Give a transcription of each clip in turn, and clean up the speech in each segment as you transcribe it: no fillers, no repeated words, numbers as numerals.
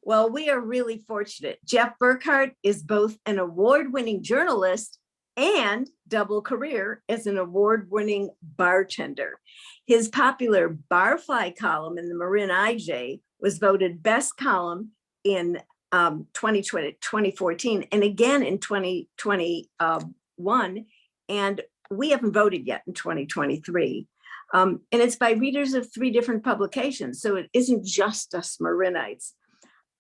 Well, we are really fortunate. Jeff Burkhart is both an award-winning journalist and double career as an award-winning bartender. His popular Barfly column in the Marin IJ was voted best column in 2014 and again in 2021. And we haven't voted yet in 2023. And it's by readers of 3 different publications. So it isn't just us Marinites.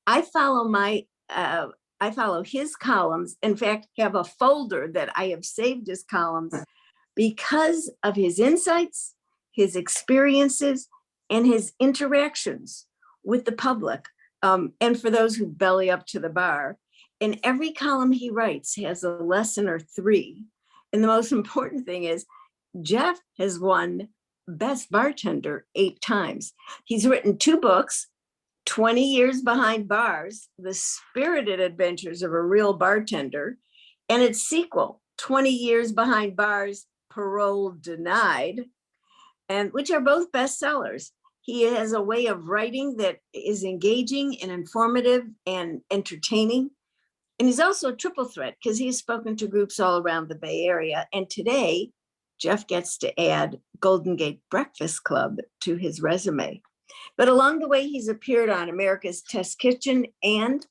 I follow his columns. In fact, have a folder that I have saved his columns because of his insights, his experiences, and his interactions with the public. And for those who belly up to the bar. And every column he writes has a lesson or 3. And the most important thing is Jeff has won Best Bartender 8 times. He's written 2 books, 20 Years Behind Bars, The Spirited Adventures of a Real Bartender, and its sequel, 20 Years Behind Bars, Parole Denied, and which are both bestsellers. He has a way of writing that is engaging and informative and entertaining. And he's also a triple threat because he's spoken to groups all around the Bay Area. And today, Jeff gets to add Golden Gate Breakfast Club to his resume. But along the way, he's appeared on America's Test Kitchen and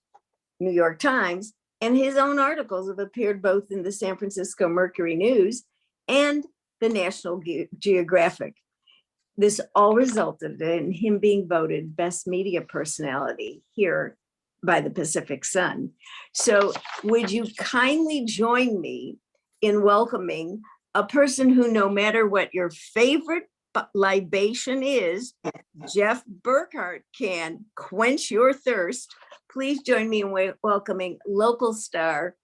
New York Times, and his own articles have appeared both in the San Francisco Mercury News and the National Geographic. This all resulted in him being voted best media personality here by the Pacific Sun. So would you kindly join me in welcoming a person who, no matter what your favorite libation is, Jeff Burkhart can quench your thirst. Please join me in welcoming local star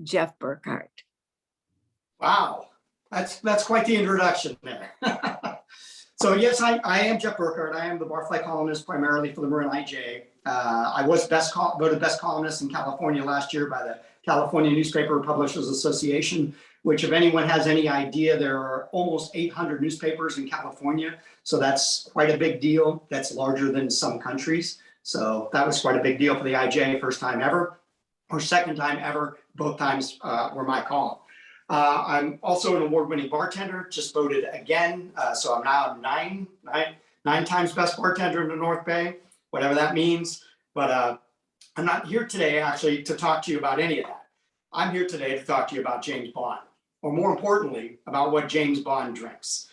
Jeff Burkhart. Wow, that's quite the introduction there. So yes, I am Jeff Burkhart. I am the Barfly columnist primarily for the Marin IJ. I was voted best columnist in California last year by the California Newspaper Publishers Association, which if anyone has any idea, there are almost 800 newspapers in California. So that's quite a big deal. That's larger than some countries. So that was quite a big deal for the IJ, first time ever, or second time ever. Both times were my column. I'm also an award-winning bartender, just voted again. So I'm now nine times best bartender in the North Bay, whatever that means. But I'm not here today actually to talk to you about any of that. I'm here today to talk to you about James Bond, or more importantly, about what James Bond drinks.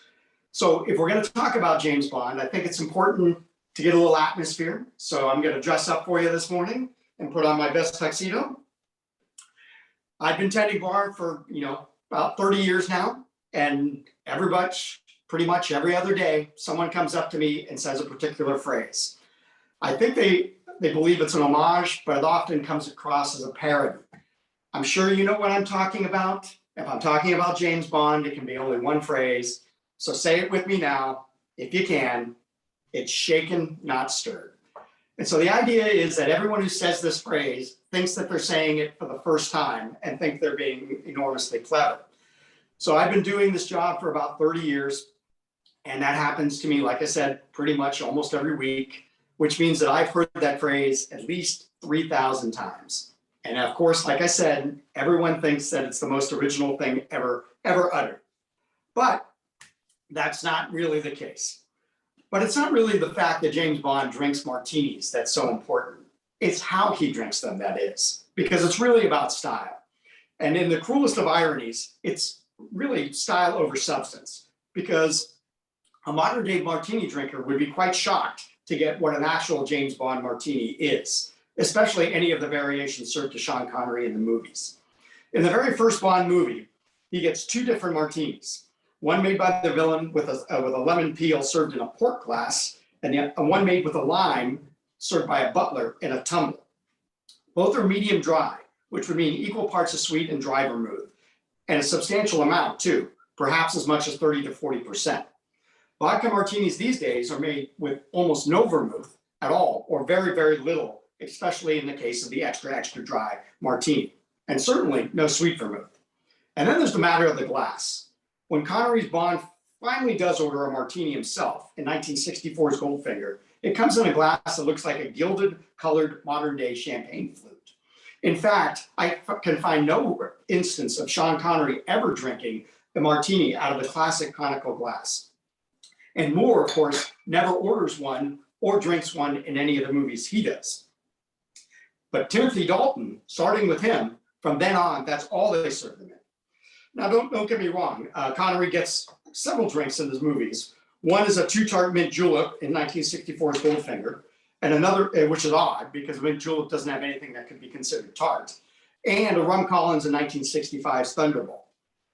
So if we're going to talk about James Bond, I think it's important to get a little atmosphere. So I'm going to dress up for you this morning and put on my best tuxedo. I've been tending bar for, about 30 years now, and pretty much every other day, someone comes up to me and says a particular phrase. I think they believe it's an homage, but it often comes across as a parody. I'm sure you know what I'm talking about. If I'm talking about James Bond, it can be only one phrase. So say it with me now, if you can. It's shaken, not stirred. And so the idea is that everyone who says this phrase thinks that they're saying it for the first time and think they're being enormously clever. So I've been doing this job for about 30 years. And that happens to me, like I said, pretty much almost every week, which means that I've heard that phrase at least 3,000 times. And of course, like I said, everyone thinks that it's the most original thing ever uttered. But that's not really the case. But it's not really the fact that James Bond drinks martinis that's so important. It's how he drinks them that is, because it's really about style. And in the cruelest of ironies, it's really style over substance, because a modern day martini drinker would be quite shocked to get what an actual James Bond martini is, especially any of the variations served to Sean Connery in the movies. In the very first Bond movie, he gets 2 different martinis. One made by the villain with a lemon peel served in a port glass, and one made with a lime served by a butler in a tumbler. Both are medium dry, which would mean equal parts of sweet and dry vermouth, and a substantial amount too, perhaps as much as 30 to 40%. Vodka martinis these days are made with almost no vermouth at all, or very, very little, especially in the case of the extra, extra dry martini, and certainly no sweet vermouth. And then there's the matter of the glass. When Connery's Bond finally does order a martini himself in 1964's Goldfinger, It comes in a glass that looks like a gilded colored modern day champagne flute. In fact, I can find no instance of Sean Connery ever drinking a martini out of the classic conical glass. And Moore, of course, never orders one or drinks one in any of the movies he does. But Timothy Dalton, starting with him, from then on, that's all they serve them in. Now, don't get me wrong. Connery gets several drinks in his movies. One is a two-tart mint julep in 1964's Goldfinger, and another, which is odd because mint julep doesn't have anything that could be considered tart, and a rum Collins in 1965's Thunderbolt.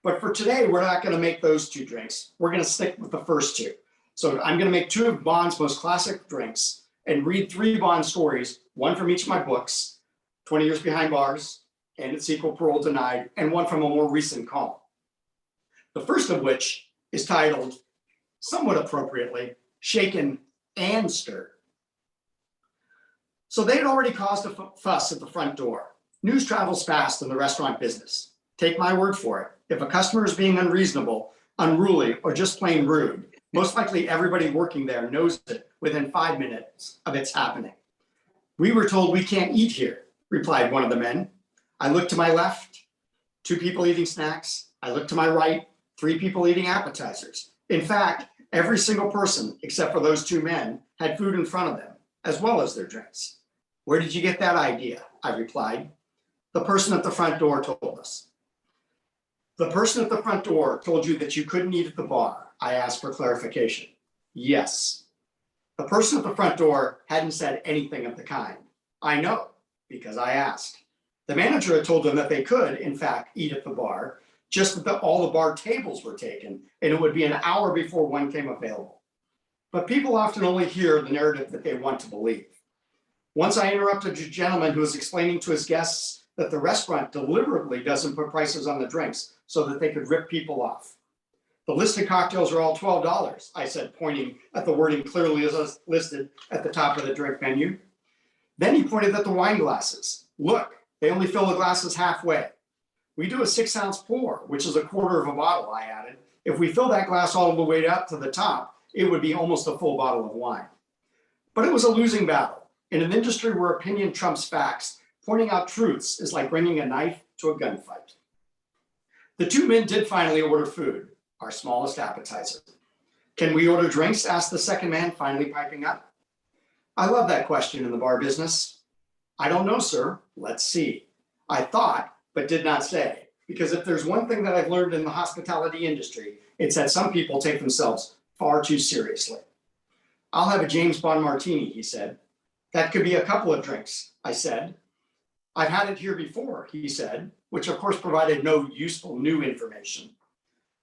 But for today, we're not going to make those two drinks. We're going to stick with the first two. So I'm going to make two of Bond's most classic drinks and read three Bond stories, one from each of my books, 20 Years Behind Bars, and its sequel, Parole Denied, and one from a more recent column. The first of which is titled, somewhat appropriately, Shaken and Stirred. So they had already caused a fuss at the front door. News travels fast in the restaurant business. Take my word for it. If a customer is being unreasonable, unruly, or just plain rude, most likely everybody working there knows it within 5 minutes of its happening. We were told we can't eat here, replied one of the men. I looked to my left, 2 people eating snacks. I looked to my right, 3 people eating appetizers. In fact, every single person, except for those 2 men, had food in front of them, as well as their drinks. Where did you get that idea? I replied. The person at the front door told us. The person at the front door told you that you couldn't eat at the bar. I asked for clarification. Yes. The person at the front door hadn't said anything of the kind. I know, because I asked. The manager had told them that they could, in fact, eat at the bar, just that all the bar tables were taken, and it would be an hour before one came available. But people often only hear the narrative that they want to believe. Once I interrupted a gentleman who was explaining to his guests that the restaurant deliberately doesn't put prices on the drinks so that they could rip people off. The listed cocktails are all $12, I said, pointing at the wording clearly listed at the top of the drink menu. Then he pointed at the wine glasses. Look, they only fill the glasses halfway. We do a 6-ounce pour, which is a quarter of a bottle, I added. If we fill that glass all the way up to the top, it would be almost a full bottle of wine. But it was a losing battle. In an industry where opinion trumps facts, pointing out truths is like bringing a knife to a gunfight. The 2 men did finally order food, our smallest appetizer. Can we order drinks? Asked the second man, finally piping up. I love that question in the bar business. I don't know, sir. Let's see. I thought, but did not say, because if there's one thing that I've learned in the hospitality industry, it's that some people take themselves far too seriously. I'll have a James Bond martini, he said. That could be a couple of drinks, I said. I've had it here before, he said, which of course provided no useful new information.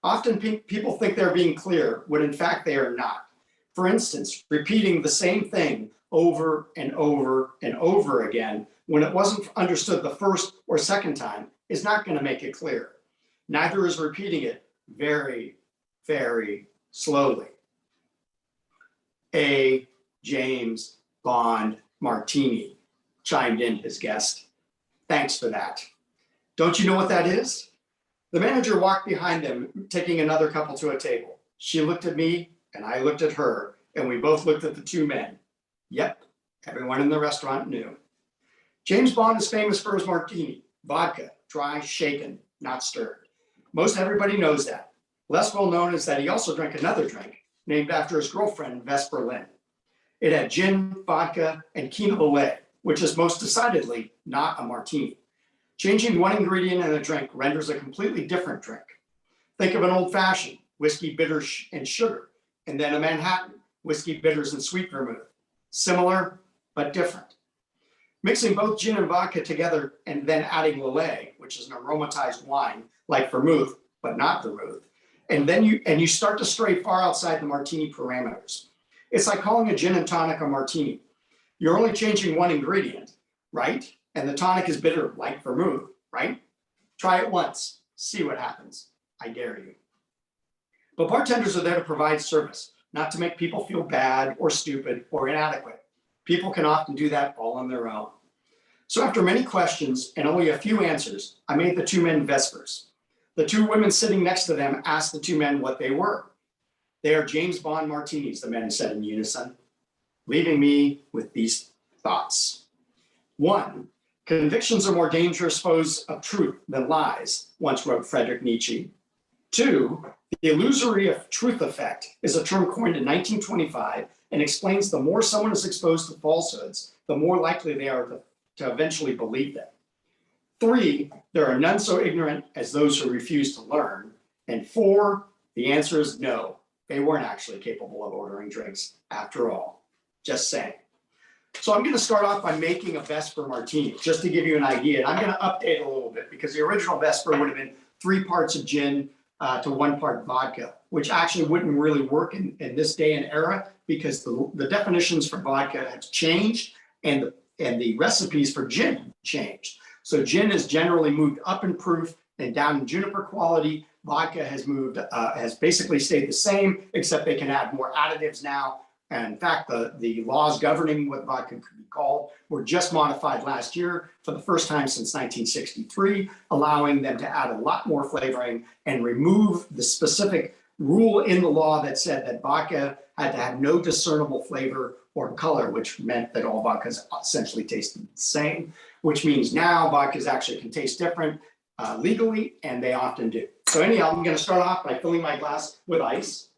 Often people think they're being clear when in fact they are not. For instance, repeating the same thing over and over and over again when it wasn't understood the first or second time is not going to make it clear. Neither is repeating it very, very slowly. A James Bond martini, chimed in his guest. Thanks for that. Don't you know what that is? The manager walked behind them, taking another couple to a table. She looked at me and I looked at her, and we both looked at the 2 men. Yep, everyone in the restaurant knew. James Bond is famous for his martini, vodka, dry, shaken, not stirred. Most everybody knows that. Less well known is that he also drank another drink named after his girlfriend, Vesper Lynn. It had gin, vodka, and quina lillet, which is most decidedly not a martini. Changing one ingredient in a drink renders a completely different drink. Think of an old-fashioned, whiskey, bitters, and sugar, and then a Manhattan, whiskey, bitters, and sweet vermouth. Similar, but different. Mixing both gin and vodka together and then adding lillet, which is an aromatized wine like vermouth, but not vermouth, and then you start to stray far outside the martini parameters. It's like calling a gin and tonic a martini. You're only changing one ingredient, right? And the tonic is bitter like vermouth, right? Try it once, see what happens. I dare you. But bartenders are there to provide service, not to make people feel bad or stupid or inadequate. People can often do that all on their own. So after many questions and only a few answers, I made the 2 men Vespers. The 2 women sitting next to them asked the 2 men what they were. They are James Bond martinis, the men said in unison. leaving me with these thoughts. 1, convictions are more dangerous foes of truth than lies, once wrote Friedrich Nietzsche. 2, the illusory of truth effect is a term coined in 1925 and explains the more someone is exposed to falsehoods, the more likely they are to eventually believe them. 3, there are none so ignorant as those who refuse to learn. And 4, the answer is no, they weren't actually capable of ordering drinks after all. Just saying. So I'm going to start off by making a Vesper martini, just to give you an idea. And I'm going to update a little bit because the original Vesper would have been 3 parts of gin to 1 part vodka, which actually wouldn't really work in this day and era because the definitions for vodka have changed and the recipes for gin changed. So gin has generally moved up in proof and down in juniper quality. Vodka has basically stayed the same, except they can add more additives now. And in fact, the laws governing what vodka could be called were just modified last year for the first time since 1963, allowing them to add a lot more flavoring and remove the specific rule in the law that said that vodka had to have no discernible flavor or color, which meant that all vodkas essentially tasted the same, which means now vodkas actually can taste different legally, and they often do. So anyhow, I'm going to start off by filling my glass with ice.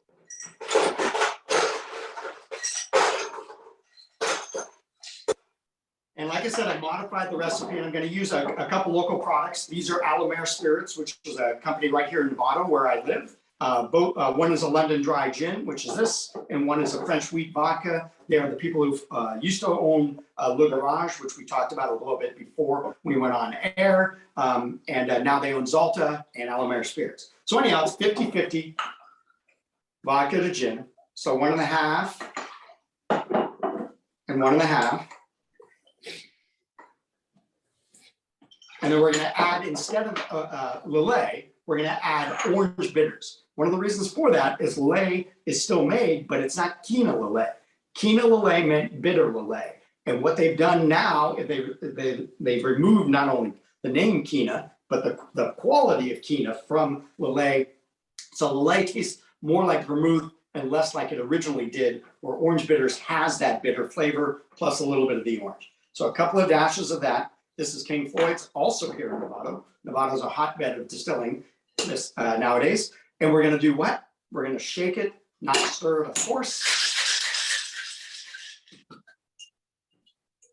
And like I said, I modified the recipe and I'm going to use a couple local products. These are Alamere Spirits, which is a company right here in Nevada where I live. One is a London Dry Gin, which is this, and one is a French Wheat Vodka. They are the people who used to own Le Garage, which we talked about a little bit before we went on air. And now they own Zalta and Alamere Spirits. So anyhow, it's 50-50 vodka to gin. So 1.5 and 1.5. And then we're going to add, instead of Lillet, we're going to add orange bitters. One of the reasons for that is Lillet is still made, but it's not Quina Lillet. Quina Lillet meant bitter Lillet. And what they've done now is they've removed not only the name Quina, but the quality of Quina from Lillet. So Lillet tastes more like vermouth and less like it originally did, where orange bitters has that bitter flavor, plus a little bit of the orange. So a couple of dashes of that. This is King Floyd's, also here in Nevada. Nevada is a hotbed of distilling this nowadays. And we're going to do what? We're going to shake it, not stir it, of course.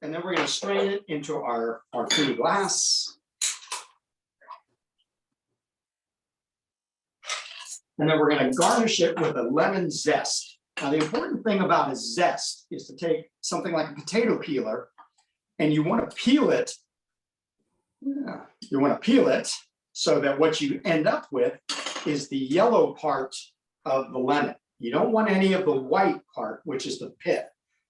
And then we're going to strain it into our martini glass. And then we're going to garnish it with a lemon zest. Now, the important thing about a zest is to take something like a potato peeler, and you want to peel it. You want to peel it so that what you end up with is the yellow part of the lemon. You don't want any of the white part, which is the pith.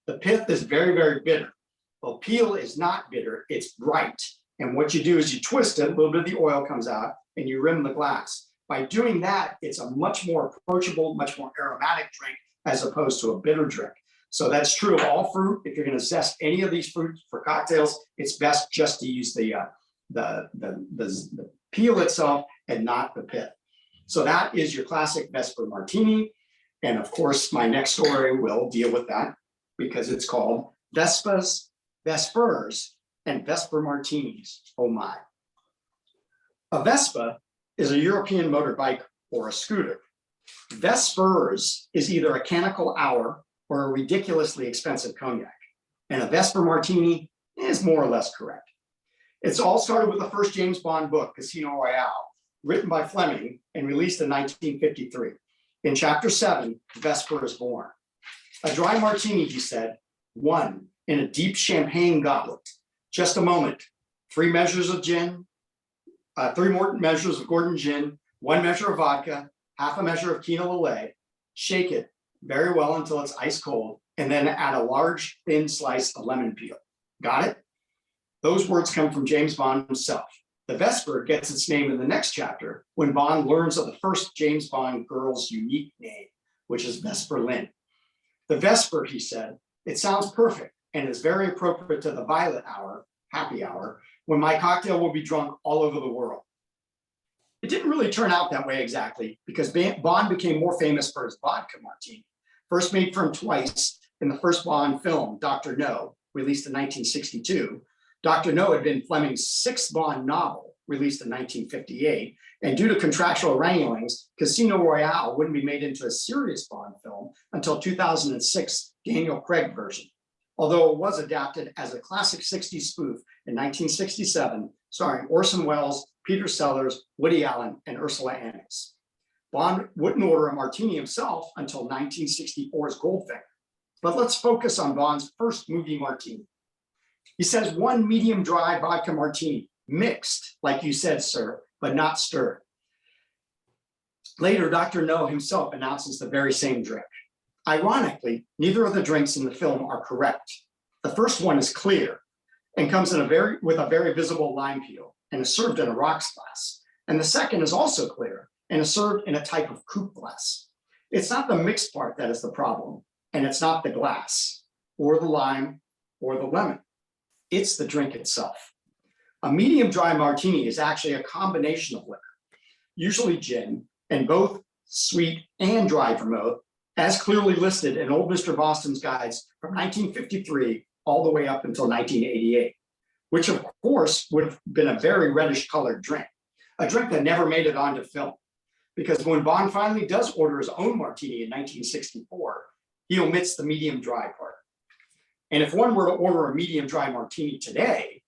The pith is very, very bitter. Well, peel is not bitter, it's bright. And what you do is you twist it, a little bit of the oil comes out, and you rim the glass. By doing that, it's a much more approachable, much more aromatic drink as opposed to a bitter drink. So that's true of all fruit. If you're going to zest any of these fruits for cocktails, it's best just to use the peel itself and not the pith. So that is your classic Vesper martini. And of course, my next story will deal with that because it's called Vespers, and Vesper martinis. Oh my. A Vespa is a European motorbike or a scooter. Vespers is either a canonical hour or a ridiculously expensive cognac. And a Vesper martini is more or less correct. It's all started with the first James Bond book, Casino Royale, written by Fleming and released in 1953. In chapter 7, Vesper is born. A dry martini, he said, 1 in a deep champagne goblet. Just a moment. 3 measures of gin, 3 more measures of Gordon gin, 1 measure of vodka, half a measure of Quina Lillet. Shake it very well until it's ice cold, and then add a large thin slice of lemon peel. Got it? Those words come from James Bond himself. The Vesper gets its name in the next chapter when Bond learns of the first James Bond girl's unique name, which is Vesper Lynn. The Vesper, he said, it sounds perfect and is very appropriate to the violet hour, happy hour, when my cocktail will be drunk all over the world. It didn't really turn out that way exactly because Bond became more famous for his vodka martini. First made for him twice in the first Bond film, Dr. No, released in 1962. Dr. No had been Fleming's sixth Bond novel, released in 1958. And due to contractual wranglings, Casino Royale wouldn't be made into a serious Bond film until 2006 Daniel Craig version, although it was adapted as a classic 60s spoof in 1967, starring Orson Welles, Peter Sellers, Woody Allen, and Ursula Andress. Bond wouldn't order a martini himself until 1964's Goldfinger. But let's focus on Bond's first movie martini. He says 1 medium dry vodka martini, mixed, like you said, sir, but not stirred. Later, Dr. No himself announces the very same drink. Ironically, neither of the drinks in the film are correct. The first one is clear and comes with a very visible lime peel and is served in a rocks glass. And the second is also clear and is served in a type of coupe glass. It's not the mixed part that is the problem, and it's not the glass or the lime or the lemon. It's the drink itself. A medium dry martini is actually a combination of liquor, usually gin, and both sweet and dry vermouth, as clearly listed in Old Mr. Boston's guides from 1953 all the way up until 1988, which of course would have been a very reddish colored drink, a drink that never made it onto film. Because when Bond finally does order his own martini in 1964, he omits the medium dry part. And if one were to order a medium dry martini today,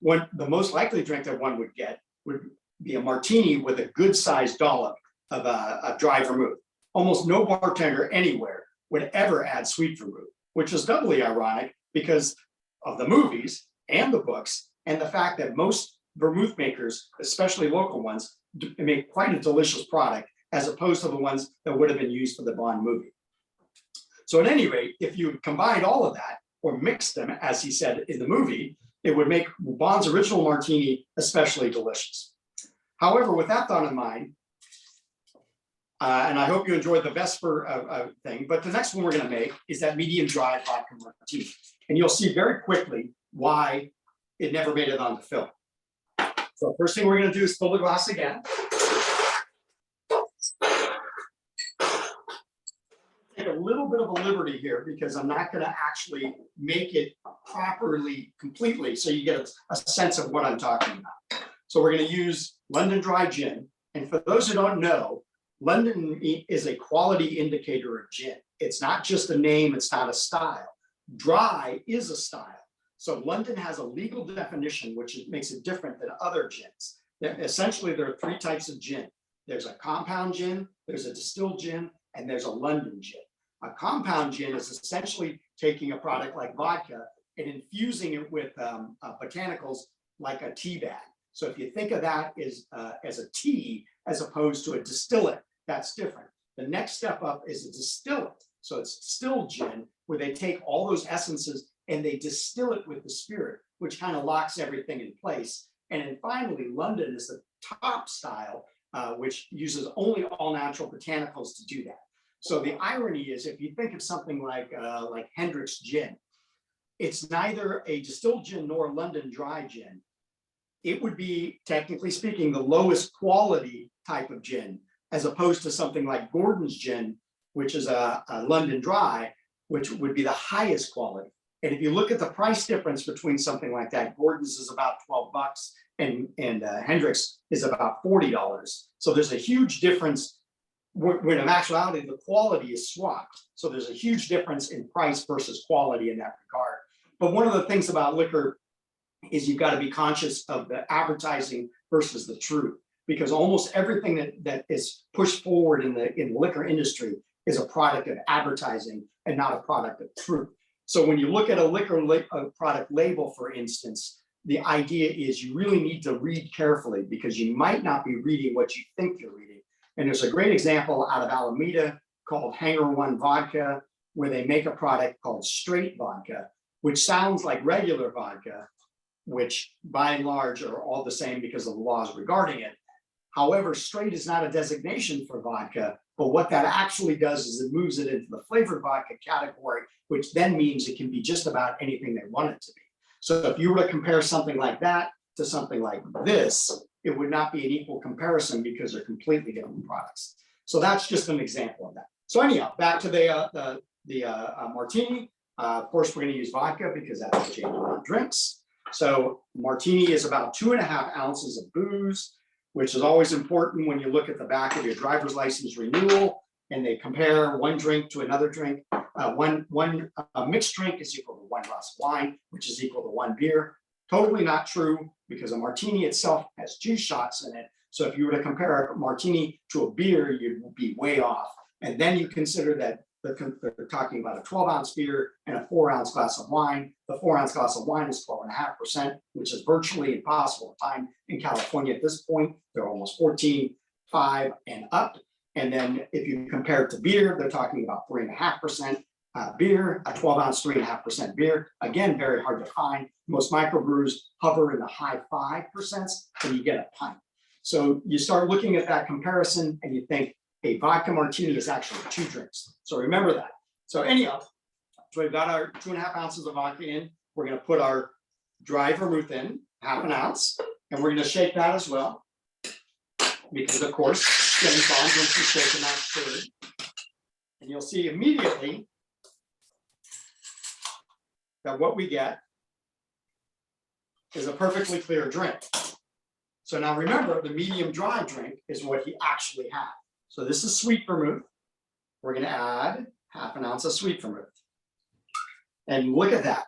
the most likely drink that one would get would be a martini with a good sized dollop of a dry vermouth. Almost no bartender anywhere would ever add sweet vermouth, which is doubly ironic because of the movies and the books and the fact that most vermouth makers, especially local ones, make quite a delicious product as opposed to the ones that would have been used for the Bond movie. So at any rate, if you combined all of that or mixed them, as he said in the movie, it would make Bond's original martini especially delicious. However, with that thought in mind, and I hope you enjoyed the Vesper thing, but the next one we're going to make is that medium dry vodka martini. And you'll see very quickly why it never made it on the film. So first thing we're going to do is fill the glass again. Take a little bit of a liberty here because I'm not going to actually make it properly, completely, so you get a sense of what I'm talking about. So we're going to use London Dry Gin. And for those who don't know, London is a quality indicator of gin. It's not just a name, it's not a style. Dry is a style. So London has a legal definition, which makes it different than other gins. Essentially, there are three types of gin. There's a compound gin, there's a distilled gin, and there's a London gin. A compound gin is essentially taking a product like vodka and infusing it with botanicals like a tea bag. So if you think of that as a tea as opposed to a distillate, that's different. The next step up is a distillate. So it's distilled gin where they take all those essences and they distill it with the spirit, which kind of locks everything in place. And then finally, London is the top style, which uses only all natural botanicals to do that. So the irony is, if you think of something like Hendrick's gin, it's neither a distilled gin nor a London dry gin. It would be, technically speaking, the lowest quality type of gin, as opposed to something like Gordon's gin, which is a London dry, which would be the highest quality. And if you look at the price difference between something like that, Gordon's is about $12 and Hendrick's is about $40. So there's a huge difference when in actuality, the quality is swapped. So there's a huge difference in price versus quality in that regard. But one of the things about liquor is you've got to be conscious of the advertising versus the truth, because almost everything that is pushed forward in the liquor industry is a product of advertising and not a product of truth. So when you look at a product label, for instance, the idea is you really need to read carefully because you might not be reading what you think you're reading. And there's a great example out of Alameda called Hangar One Vodka, where they make a product called straight vodka, which sounds like regular vodka, which by and large are all the same because of the laws regarding it. However, straight is not a designation for vodka, but what that actually does is it moves it into the flavored vodka category, which then means it can be just about anything they want it to be. So if you were to compare something like that to something like this, it would not be an equal comparison because they're completely different products. So that's just an example of that. So anyhow, back to the martini. Of course, we're going to use vodka because that's what James Bond drinks. So martini is about 2.5 ounces of booze, which is always important when you look at the back of your driver's license renewal and they compare one drink to another drink. One mixed drink is equal to 1 glass of wine, which is equal to 1 beer. Totally not true, because a martini itself has juice shots in it. So if you were to compare a martini to a beer, you'd be way off. And then you consider that they're talking about a 12-ounce beer and a 4-ounce glass of wine. The 4-ounce glass of wine is 12.5%, which is virtually impossible to find in California at this point. They're almost 14.5 and up. And then if you compare it to beer, they're talking about 3.5% beer, a 12-ounce, 3.5% beer. Again, very hard to find. Most microbrews hover in the high 5%, and you get a pint. So you start looking at that comparison and you think a vodka martini is actually 2 drinks. So remember that. So anyhow, so we've got our 2.5 ounces of vodka in. We're going to put our dry vermouth in, 1/2 ounce, and we're going to shake that as well. Because of course, James Bond drinks is shaken, not stirred. And you'll see immediately that what we get is a perfectly clear drink. So now remember, the medium dry drink is what he actually had. So this is sweet vermouth. We're going to add 1/2 ounce of sweet vermouth. And look at that.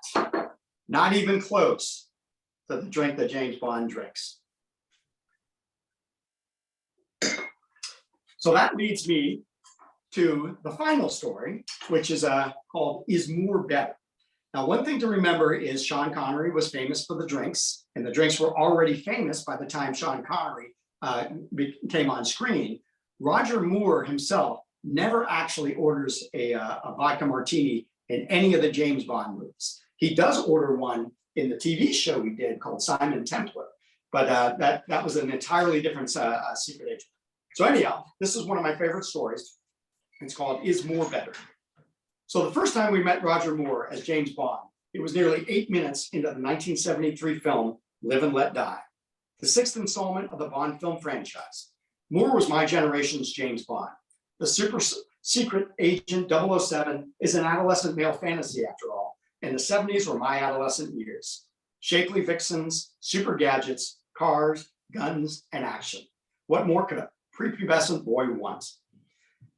Not even close to the drink that James Bond drinks. So that leads me to the final story, which is called Is More Better? Now, one thing to remember is Sean Connery was famous for the drinks, and the drinks were already famous by the time Sean Connery came on screen. Roger Moore himself never actually orders a vodka martini in any of the James Bond movies. He does order one in the TV show he did called Simon Templar, but that was an entirely different secret agent. So anyhow, this is one of my favorite stories. It's called Is More Better? So the first time we met Roger Moore as James Bond, it was nearly 8 minutes into the 1973 film Live and Let Die, the 6th installment of the Bond film franchise. Moore was my generation's James Bond. The super secret agent 007 is an adolescent male fantasy after all, and the 70s were my adolescent years. Shapely vixens, super gadgets, cars, guns, and action. What more could a prepubescent boy want?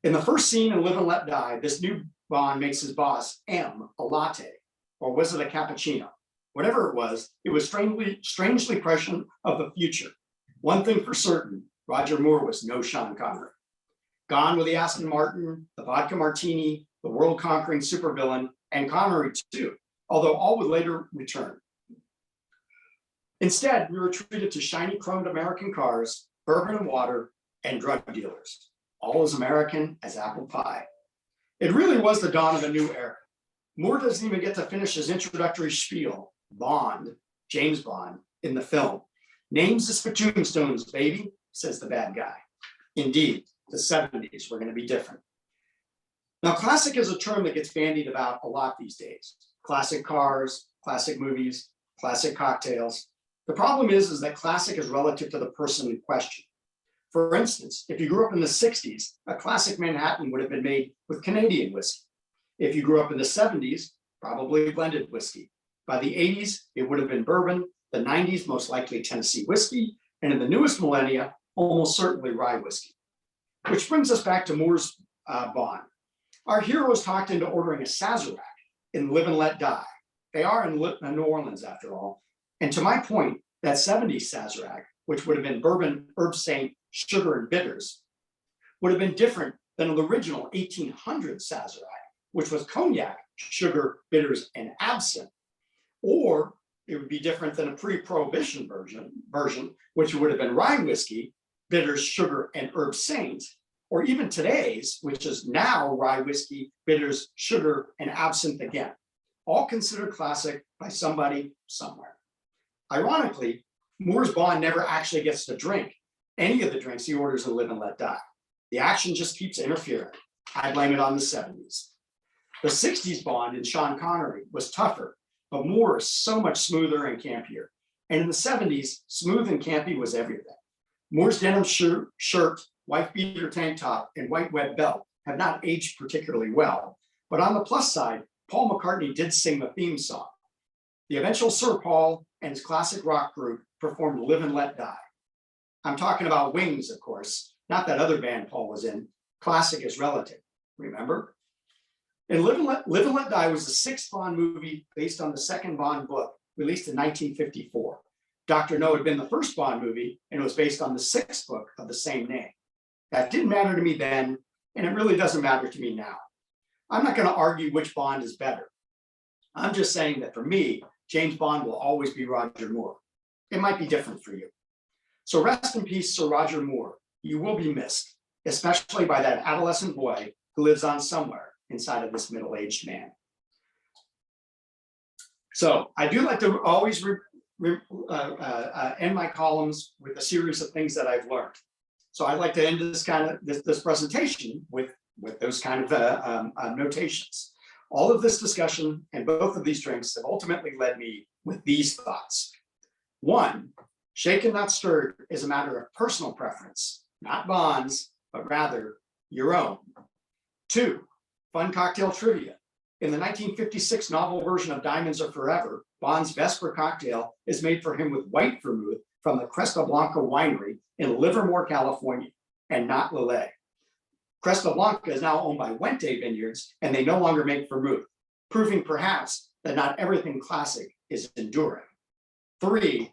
In the first scene in Live and Let Die, this new Bond makes his boss, M, a latte, or was it a cappuccino? Whatever it was strangely prescient of the future. One thing for certain, Roger Moore was no Sean Connery. Gone with the Aston Martin, the vodka martini, the world-conquering supervillain, and Connery too, although all would later return. Instead, we were treated to shiny chromed American cars, bourbon and water, and drug dealers, all as American as apple pie. It really was the dawn of a new era. Moore doesn't even get to finish his introductory spiel, Bond, James Bond, in the film. Names is for tombstones, baby, says the bad guy. Indeed, the 70s were going to be different. Now, classic is a term that gets bandied about a lot these days. Classic cars, classic movies, classic cocktails. The problem is that classic is relative to the person in question. For instance, if you grew up in the 60s, a classic Manhattan would have been made with Canadian whiskey. If you grew up in the 70s, probably blended whiskey. By the 80s, it would have been bourbon, the 90s, most likely Tennessee whiskey, and in the newest millennia, almost certainly rye whiskey. Which brings us back to Moore's Bond. Our hero was talked into ordering a Sazerac in Live and Let Die. They are in New Orleans, after all. And to my point, that 70s Sazerac, which would have been bourbon, herb saint, sugar, and bitters, would have been different than the original 1800 Sazerac, which was cognac, sugar, bitters, and absinthe. Or it would be different than a pre-prohibition version, which would have been rye whiskey, bitters, sugar, and herb saint, or even today's, which is now rye whiskey, bitters, sugar, and absinthe again, all considered classic by somebody somewhere. Ironically, Moore's Bond never actually gets to drink any of the drinks he orders in Live and Let Die. The action just keeps interfering. I blame it on the 70s. The 60s Bond in Sean Connery was tougher, but Moore is so much smoother and campier. And in the 70s, smooth and campy was everything. Moore's denim shirt, white beater tank top, and white web belt have not aged particularly well, But on the plus side, Paul McCartney did sing the theme song. The eventual Sir Paul and his classic rock group performed Live and Let Die. I'm talking about Wings, of course, not that other band Paul was in. Classic is relative, remember? And Live and Let Die was the sixth Bond movie based on the second Bond book, released in 1954. Dr. No had been the first Bond movie, and it was based on the sixth book of the same name. That didn't matter to me then, and it really doesn't matter to me now. I'm not going to argue which Bond is better. I'm just saying that for me, James Bond will always be Roger Moore. It might be different for you. So rest in peace, Sir Roger Moore. You will be missed, especially by that adolescent boy who lives on somewhere inside of this middle-aged man. So I do like to always end my columns with a series of things that I've learned. So I'd like to end this presentation with those kind of notations. All of this discussion and both of these drinks have ultimately led me with these thoughts. One, shaken not stirred is a matter of personal preference, not Bond's, but rather your own. Two, fun cocktail trivia. In the 1956 novel version of Diamonds Are Forever, Bond's Vesper cocktail is made for him with white vermouth from the Cresta Blanca winery in Livermore, California, and not Lillet. Cresta Blanca is now owned by Wente Vineyards, and they no longer make vermouth, proving perhaps that not everything classic is enduring. Three,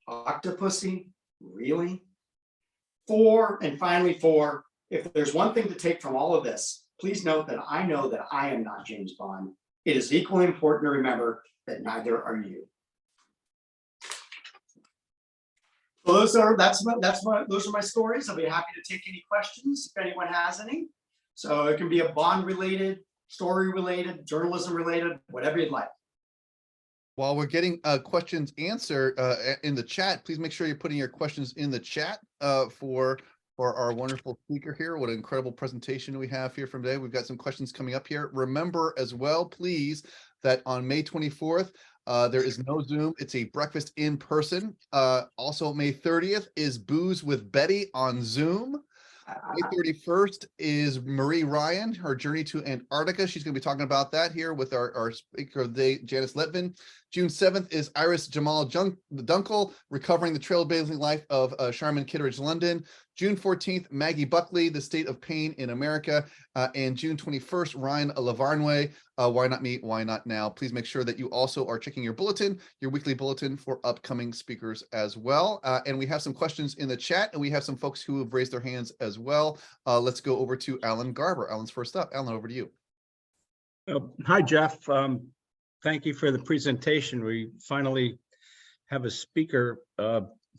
Octopussy, really? Four, and finally four, if there's one thing to take from all of this, please note that I know that I am not James Bond. It is equally important to remember that neither are you. So those are my stories. I'll be happy to take any questions if anyone has any. So it can be a Bond related, story related, journalism related, whatever you'd like. While we're getting questions answered in the chat, please make sure you're putting your questions in the chat for our wonderful speaker here. What an incredible presentation we have here from today. We've got some questions coming up here. Remember as well, please, that on May 24th, there is no Zoom. It's a breakfast in person. Also, May 30th is Booze with Betty on Zoom. May 31st is Marie Ryan, her journey to Antarctica. She's going to be talking about that here with our speaker of the day, Janice Letvin. June 7th is Iris Jamal Dunkel, recovering the trailblazing life of Sharman Kitteridge, London. June 14th, Maggie Buckley, The State of Pain in America. And June 21st, Ryan Lavarnway, Why Not Me, Why Not Now? Please make sure that you also are checking your bulletin, your weekly bulletin for upcoming speakers as well. And we have some questions in the chat, and we have some folks who have raised their hands as well. Let's go over to Alan Garber. Alan's first up. Alan, over to you. Hi, Jeff. Thank you for the presentation. We finally have a speaker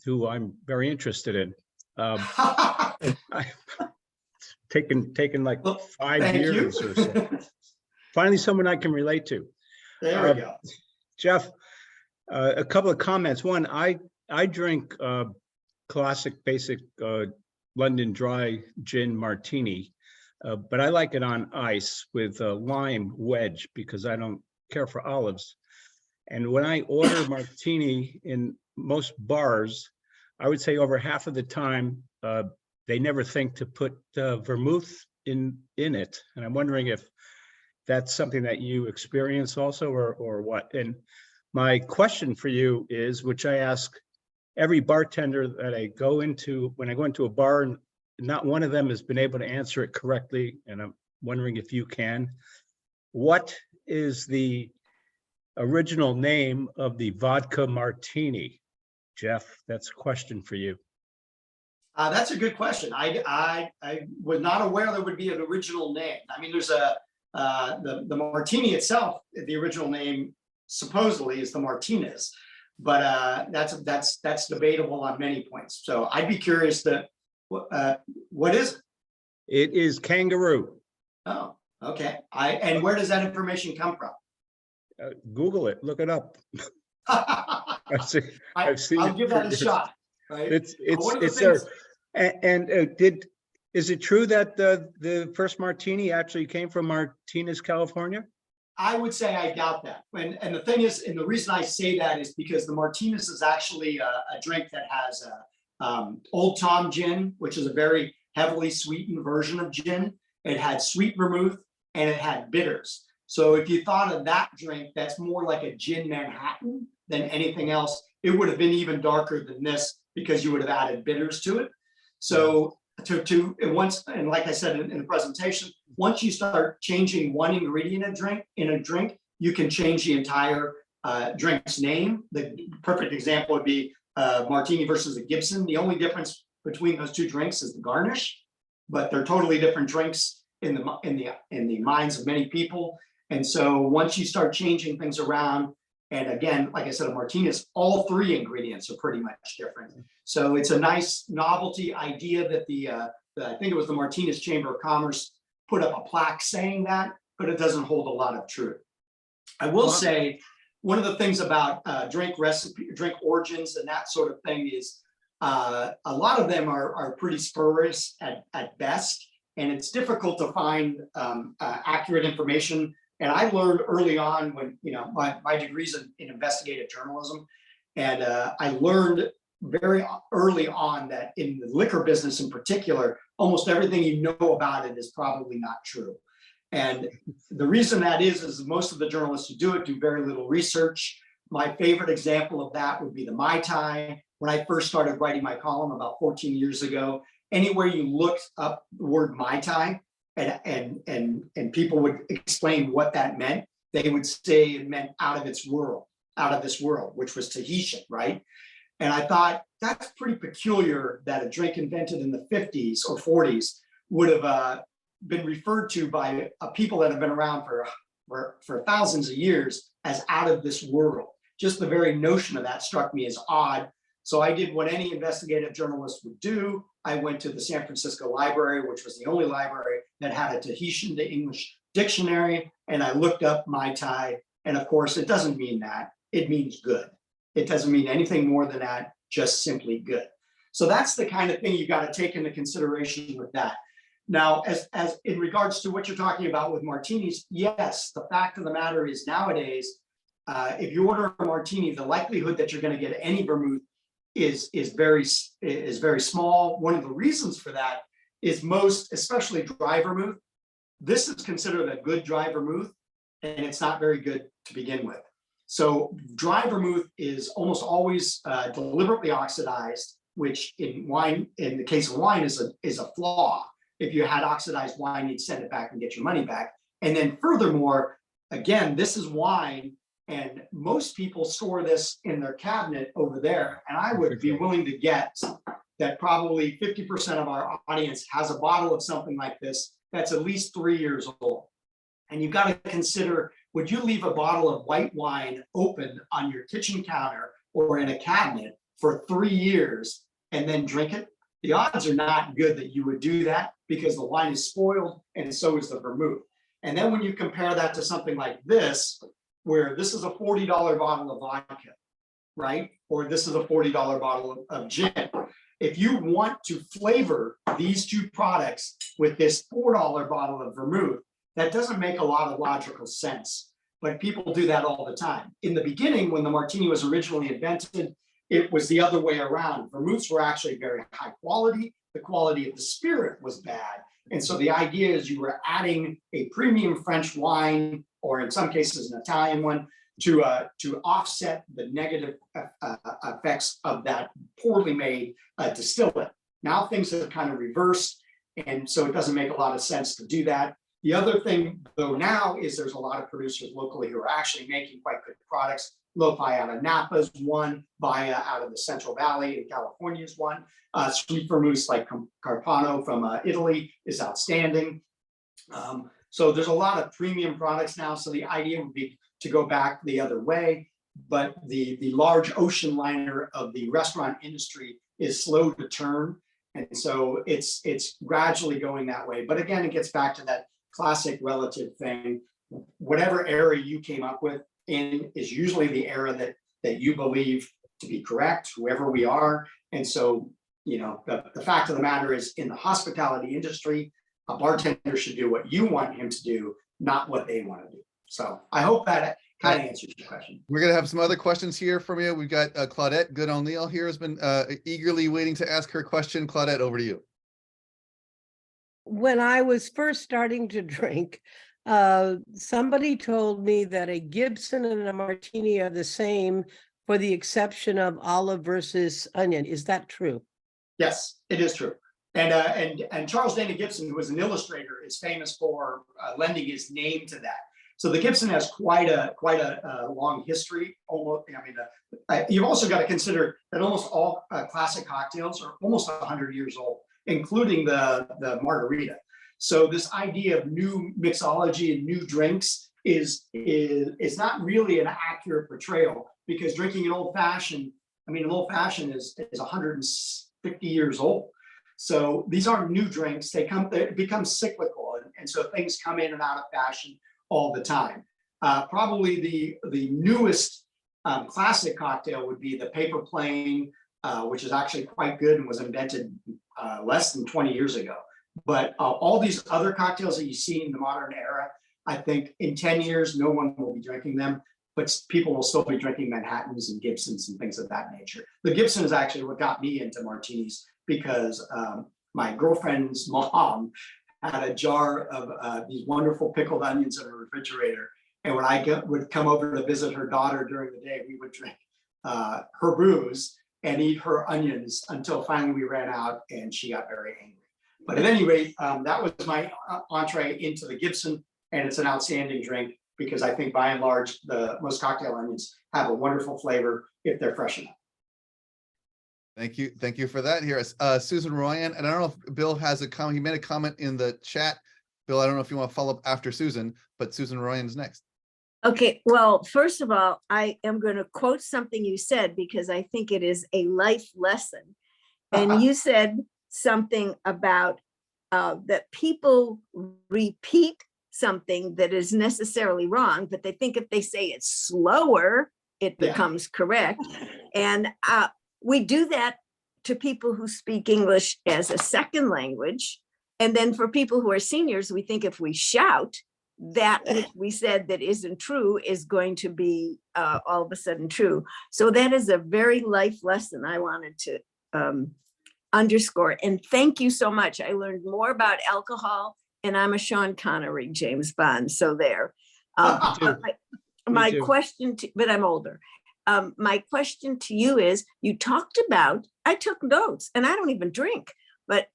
who I'm very interested in. Taken like 5 years or so. Finally, someone I can relate to. There we go. Jeff, a couple of comments. One, I drink classic, basic London dry gin martini, but I like it on ice with a lime wedge because I don't care for olives. And when I order martini in most bars, I would say over half of the time, they never think to put vermouth in it. And I'm wondering if that's something that you experience also or what. And my question for you is, which I ask every bartender that I go into, when I go into a bar, and not one of them has been able to answer it correctly. And I'm wondering if you can. What is the original name of the vodka martini? Jeff, that's a question for you. That's a good question. I was not aware there would be an original name. I mean, there's the martini itself. The original name supposedly is the martinis, but that's debatable on many points. So I'd be curious to what is it? It is kangaroo. Oh, okay. And where does that information come from? Google it. Look it up. I've seen I'll it give that a shot. Right? It's there. And is it true that the first martini actually came from Martinez, California? I would say I doubt that. And the thing is, and the reason I say that is because the Martinez is actually a drink that has Old Tom gin, which is a very heavily sweetened version of gin. It had sweet vermouth, and it had bitters. So if you thought of that drink, that's more like a gin Manhattan than anything else. It would have been even darker than this because you would have added bitters to it. So and like I said in the presentation, once you start changing one ingredient in a drink, you can change the entire drink's name. The perfect example would be martini versus a Gibson. The only difference between those two drinks is the garnish, but they're totally different drinks in the minds of many people. And so once you start changing things around, and again, like I said, a martini is all three ingredients are pretty much different. So it's a nice novelty idea that I think it was the Martinez Chamber of Commerce put up a plaque saying that, but it doesn't hold a lot of truth. I will say one of the things about drink recipe, drink origins, and that sort of thing is a lot of them are pretty spurious at best, and it's difficult to find accurate information. And I learned early on when, my degree's in investigative journalism, and I learned very early on that in the liquor business in particular, almost everything you know about it is probably not true. And the reason that is most of the journalists who do it do very little research. My favorite example of that would be the Mai Tai. When I first started writing my column about 14 years ago, anywhere you looked up the word Mai Tai and people would explain what that meant, they would say it meant out of this world, which was Tahitian, right? And I thought that's pretty peculiar that a drink invented in the 50s or 40s would have been referred to by people that have been around for thousands of years as out of this world. Just the very notion of that struck me as odd. So I did what any investigative journalist would do. I went to the San Francisco Library, which was the only library that had a Tahitian to English dictionary, and I looked up Mai Tai. And of course, it doesn't mean that. It means good. It doesn't mean anything more than that, just simply good. So that's the kind of thing you got to take into consideration with that. Now, as in regards to what you're talking about with martinis, yes, the fact of the matter is nowadays, if you order a martini, the likelihood that you're going to get any vermouth is very small. One of the reasons for that is most, especially dry vermouth, this is considered a good dry vermouth, and it's not very good to begin with. So dry vermouth is almost always deliberately oxidized, which in the case of wine, is a flaw. If you had oxidized wine, you'd send it back and get your money back. And then furthermore, again, this is wine, and most people store this in their cabinet over there. And I would be willing to get that probably 50% of our audience has a bottle of something like this that's at least 3 years old. And you've got to consider, would you leave a bottle of white wine open on your kitchen counter or in a cabinet for 3 years and then drink it? The odds are not good that you would do that because the wine is spoiled and so is the vermouth. And then when you compare that to something like this, where this is a $40 bottle of vodka, right? Or this is a $40 bottle of gin. If you want to flavor these two products with this $4 bottle of vermouth, that doesn't make a lot of logical sense, but people do that all the time. In the beginning, when the martini was originally invented, it was the other way around. Vermouths were actually very high quality. The quality of the spirit was bad. And so the idea is you were adding a premium French wine, or in some cases an Italian one, to offset the negative effects of that poorly made distillate. Now things have kind of reversed, and so it doesn't make a lot of sense to do that. The other thing, though, now is there's a lot of producers locally who are actually making quite good products. Lo-Fi out of Napa is one, Via out of the Central Valley in California is one. Sweet vermouths like Carpano from Italy is outstanding. So there's a lot of premium products now. So the idea would be to go back the other way, but the large ocean liner of the restaurant industry is slow to turn. And so it's gradually going that way. But again, it gets back to that classic relative thing. Whatever era you came up with in is usually the era that you believe to be correct, whoever we are. And so, the fact of the matter is, in the hospitality industry, a bartender should do what you want him to do, not what they want to do. So I hope that kind of answers your question. We're going to have some other questions here from you. We've got Claudette Good-O'Neill here has been eagerly waiting to ask her question. Claudette, over to you. When I was first starting to drink, Somebody told me that a Gibson and a martini are the same for the exception of olive versus onion. Is that true? Yes, it is true. And Charles Dana Gibson, who was an illustrator, is famous for lending his name to that. So the Gibson has quite a long history. Almost, I mean, you've also got to consider that almost all classic cocktails are almost 100 years old, including the margarita. So this idea of new mixology and new drinks is not really an accurate portrayal, because drinking an old fashioned, I mean, an old fashioned is 150 years old. So these aren't new drinks. They become cyclical, and so things come in and out of fashion all the time. Probably the newest classic cocktail would be the paper plane, which is actually quite good and was invented less than 20 years ago. But all these other cocktails that you see in the modern era, I think in 10 years, no one will be drinking them, but people will still be drinking Manhattans and Gibsons and things of that nature. The Gibson is actually what got me into martinis, because my girlfriend's mom had a jar of these wonderful pickled onions in her refrigerator. And when I would come over to visit her daughter during the day, we would drink her booze and eat her onions until finally we ran out and she got very angry. But at any rate, that was my entree into the Gibson, and it's an outstanding drink because I think by and large, most cocktail onions have a wonderful flavor if they're fresh enough. Thank you for that. Here, Susan Royan, and I don't know if Bill has a comment. He made a comment in the chat. Bill, I don't know if you want to follow up after Susan, but Susan Royan is next. Okay, well, first of all, I am going to quote something you said because I think it is a life lesson. And you said something about that people repeat something that is necessarily wrong, but they think if they say it slower, it becomes correct. And we do that to people who speak English as a second language. And then for people who are seniors, we think if we shout, that which we said that isn't true is going to be all of a sudden true. So that is a very life lesson I wanted to underscore. And thank you so much. I learned more about alcohol, and I'm a Sean Connery James Bond. So there. My question to, but I'm older. My question to you is, you talked about, I took notes and I don't even drink, but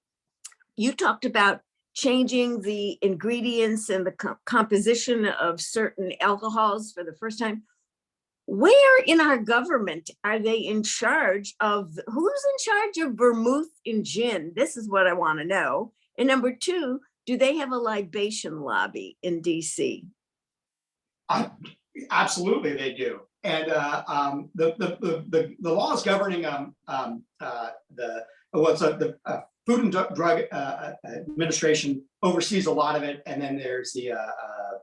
you talked about changing the ingredients and the composition of certain alcohols for the first time. Where in our government are they in charge of, who's in charge of vermouth and gin? This is what I want to know. And number two, do they have a libation lobby in DC? Absolutely, they do. And the laws governing the Food and Drug Administration oversees a lot of it, and then there's the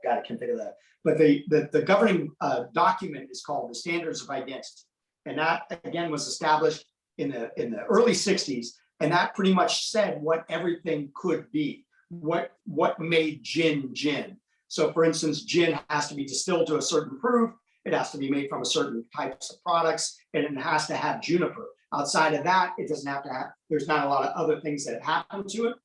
God, I can't think of that. But the governing document is called the Standards of Identity, and that again was established in the early '60s, and that pretty much said what everything could be, what made gin gin. So, for instance, gin has to be distilled to a certain proof. It has to be made from a certain types of products, and it has to have juniper. Outside of that, it doesn't have to have, there's not a lot of other things that happen to it.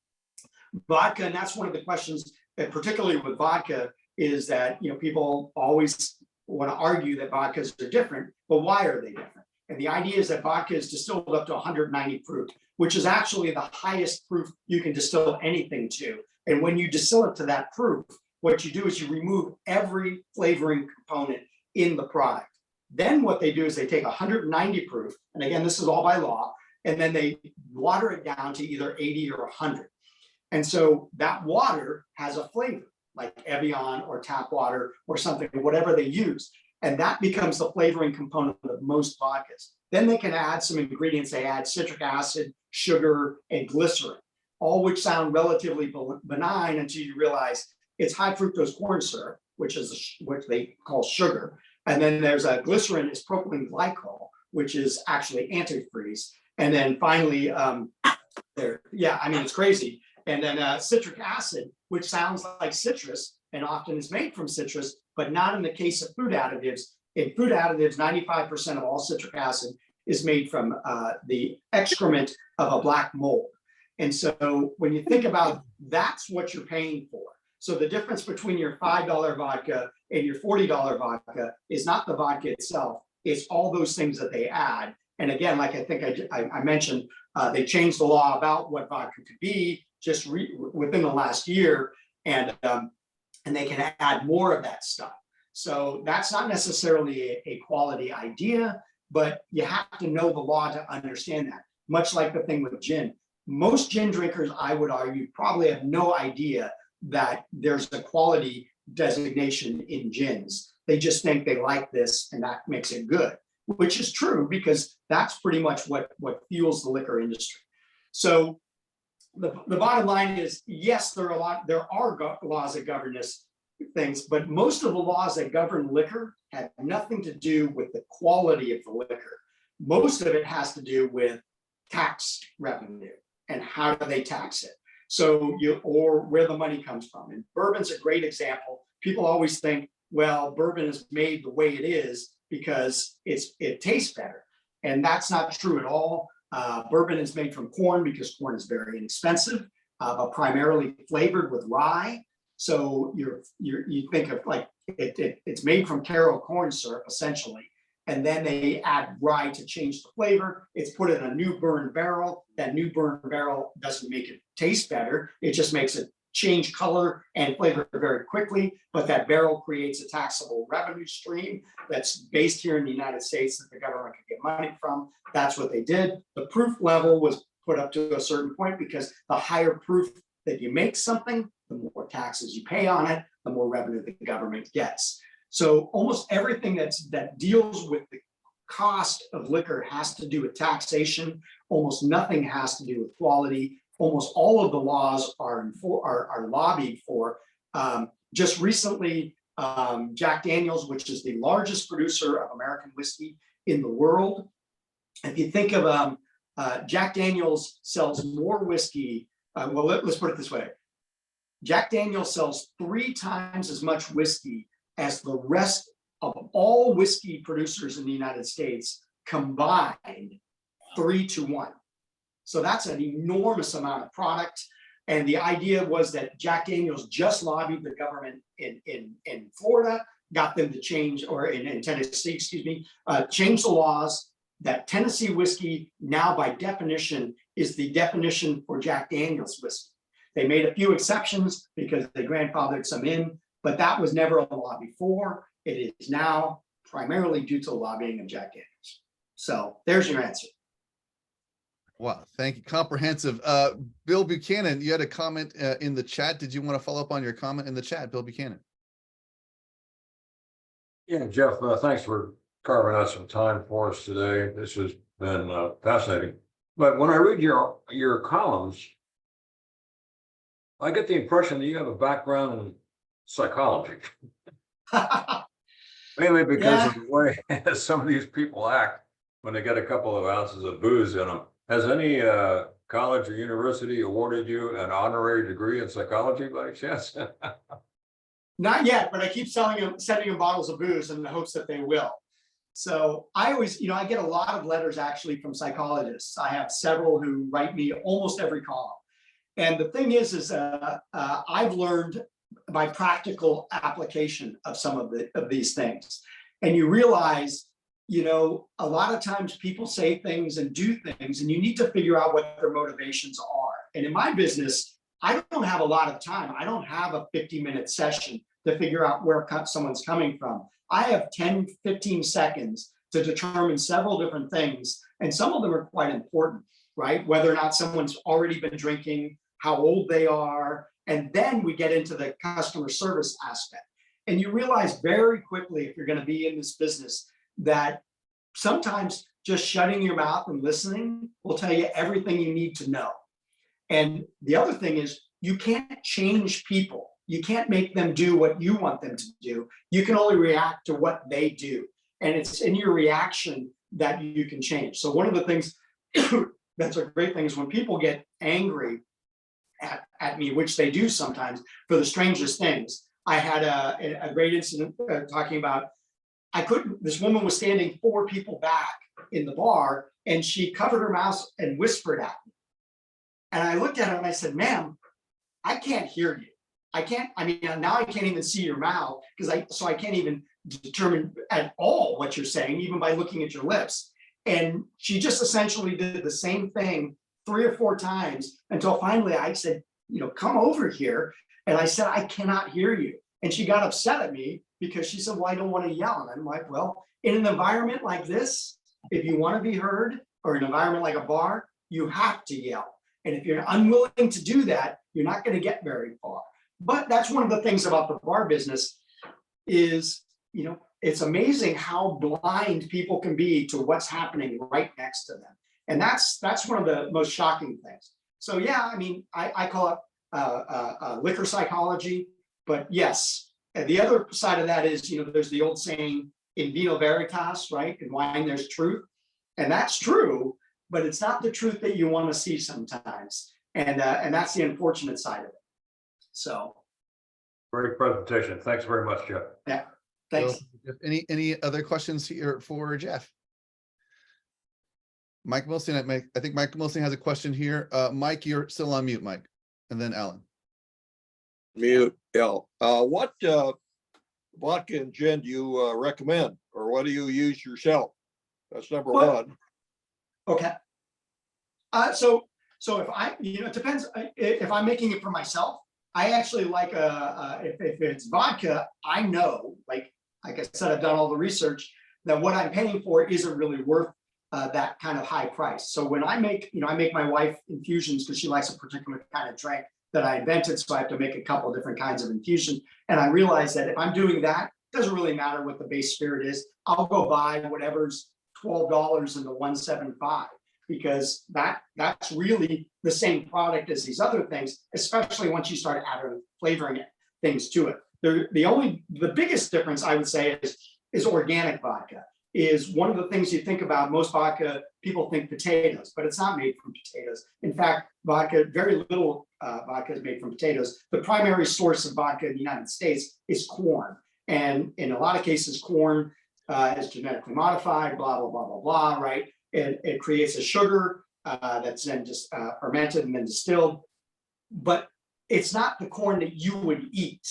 Vodka, and that's one of the questions that particularly with vodka is that, you know, people always want to argue that vodkas are different, but why are they different? And the idea is that vodka is distilled up to 190 proof, which is actually the highest proof you can distill anything to. And when you distill it to that proof, what you do is you remove every flavoring component in the product. Then what they do is they take 190 proof, and again, this is all by law, and then they water it down to either 80 or 100. And so that water has a flavor, like Evian or tap water or something, whatever they use. And that becomes the flavoring component of most vodkas. Then they can add some ingredients. They add citric acid, sugar, and glycerin, all which sound relatively benign until you realize it's high fructose corn syrup, which is what they call sugar. And then there's a glycerin is propylene glycol, which is actually antifreeze. And then finally, it's crazy. And then citric acid, which sounds like citrus and often is made from citrus, but not in the case of food additives. In food additives, 95% of all citric acid is made from the excrement of a black mold. And so when you think about that's what you're paying for. So the difference between your $5 vodka and your $40 vodka is not the vodka itself, it's all those things that they add. And again, like I think I mentioned, they changed the law about what vodka could be just within the last year, and they can add more of that stuff. So that's not necessarily a quality idea, but you have to know the law to understand that. Much like the thing with gin. Most gin drinkers, I would argue, probably have no idea that there's a quality designation in gins. They just think they like this and that makes it good, which is true because that's pretty much what fuels the liquor industry. So the bottom line is, yes, there are laws that govern this things, but most of the laws that govern liquor have nothing to do with the quality of the liquor. Most of it has to do with tax revenue and how do they tax it. So or where the money comes from. And bourbon's a great example. People always think, well, bourbon is made the way it is because it tastes better. And that's not true at all. Bourbon is made from corn because corn is very inexpensive, but primarily flavored with rye. So you think of like it's made from Caro corn syrup essentially, and then they add rye to change the flavor. It's put in a new burn barrel. That new burn barrel doesn't make it taste better. It just makes it change color and flavor very quickly. But that barrel creates a taxable revenue stream that's based here in the United States that the government can get money from. That's what they did. The proof level was put up to a certain point because the higher proof that you make something, the more taxes you pay on it, the more revenue the government gets. So almost everything that deals with the cost of liquor has to do with taxation. Almost nothing has to do with quality. Almost all of the laws are lobbied for. Just recently, Jack Daniel's, which is the largest producer of American whiskey in the world. If you think of Jack Daniel's sells more whiskey. Let's put it this way. Jack Daniel's sells 3 times as much whiskey as the rest of all whiskey producers in the United States combined, 3 to 1. So that's an enormous amount of product. And the idea was that Jack Daniel's just lobbied the government in Florida, got them to change, or in Tennessee, excuse me, change the laws that Tennessee whiskey now by definition is the definition for Jack Daniel's whiskey. They made a few exceptions because they grandfathered some in, but that was never a law before. It is now primarily due to the lobbying of Jack Daniel's. So there's your answer. Wow, thank you. Comprehensive. Bill Buchanan, you had a comment in the chat. Did you want to follow up on your comment in the chat, Bill Buchanan? Yeah, Jeff, thanks for carving out some time for us today. This has been fascinating. But when I read your columns, I get the impression that you have a background in psychology. Mainly because of the way some of these people act when they get a couple of ounces of booze in them. Has any college or university awarded you an honorary degree in psychology by chance? Not yet, but I keep sending them bottles of booze in the hopes that they will. So I always, I get a lot of letters actually from psychologists. I have several who write me almost every column. And the thing is I've learned by practical application of some of these things. And you realize, a lot of times people say things and do things, and you need to figure out what their motivations are. And in my business, I don't have a lot of time. I don't have a 50-minute session to figure out where someone's coming from. I have 10, 15 seconds to determine several different things. And some of them are quite important, right? Whether or not someone's already been drinking, how old they are, and then we get into the customer service aspect. And you realize very quickly, if you're going to be in this business, that sometimes just shutting your mouth and listening will tell you everything you need to know. And the other thing is you can't change people. You can't make them do what you want them to do. You can only react to what they do. And it's in your reaction that you can change. So one of the things that's a great thing is when people get angry at me, which they do sometimes for the strangest things. I had a great incident talking about, this woman was standing 4 people back in the bar and she covered her mouth and whispered at me. And I looked at her and I said, ma'am, I can't hear you. I mean, now I can't even see your mouth so I can't even determine at all what you're saying, even by looking at your lips. And she just essentially did the same thing 3 or 4 times until finally I said, come over here. And I said, I cannot hear you. And she got upset at me because she said, well, I don't want to yell. And I'm like, well, in an environment like this, if you want to be heard, or an environment like a bar, you have to yell. And if you're unwilling to do that, you're not going to get very far. But that's one of the things about the bar business is, it's amazing how blind people can be to what's happening right next to them. And that's one of the most shocking things. So yeah, I mean, I call it liquor psychology, but yes, and the other side of that is, there's the old saying, in vino veritas, right? In wine, there's truth. And that's true, but it's not the truth that you want to see sometimes. And that's the unfortunate side of it. So. Great presentation. Thanks very much, Jeff. Yeah, thanks. So, any other questions here for Jeff? Mike Wilson, I think Mike Wilson has a question here. Mike, you're still on mute, Mike. And then Alan. Mute, yeah. What vodka and gin do you recommend, or what do you use yourself? That's number one. Okay. So if it depends. If I'm making it for myself, I actually like if it's vodka, I know, like I said, I've done all the research that what I'm paying for isn't really worth that kind of high price. So when I make my wife infusions because she likes a particular kind of drink that I invented. So I have to make a couple of different kinds of infusion. And I realize that if I'm doing that, it doesn't really matter what the base spirit is. I'll go buy whatever's $12 in the 175 because that's really the same product as these other things, especially once you start adding flavoring things to it. The biggest difference I would say is organic vodka. Is one of the things you think about. Most vodka, people think potatoes, but it's not made from potatoes. In fact, very little vodka is made from potatoes. The primary source of vodka in the United States is corn. And in a lot of cases, corn is genetically modified, blah, blah, blah, blah, blah, right? It creates a sugar that's then just fermented and then distilled. But it's not the corn that you would eat.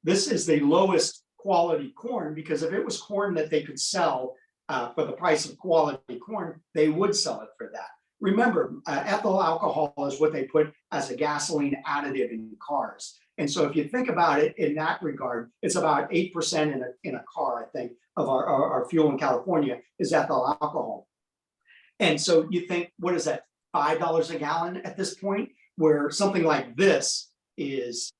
This is the lowest quality corn because if it was corn that they could sell for the price of quality corn, they would sell it for that. Remember, ethyl alcohol is what they put as a gasoline additive in cars. And so if you think about it in that regard, it's about 8% in a car, I think, of our fuel in California is ethyl alcohol. And so you think, what is that, $5 a gallon at this point? Where something like this is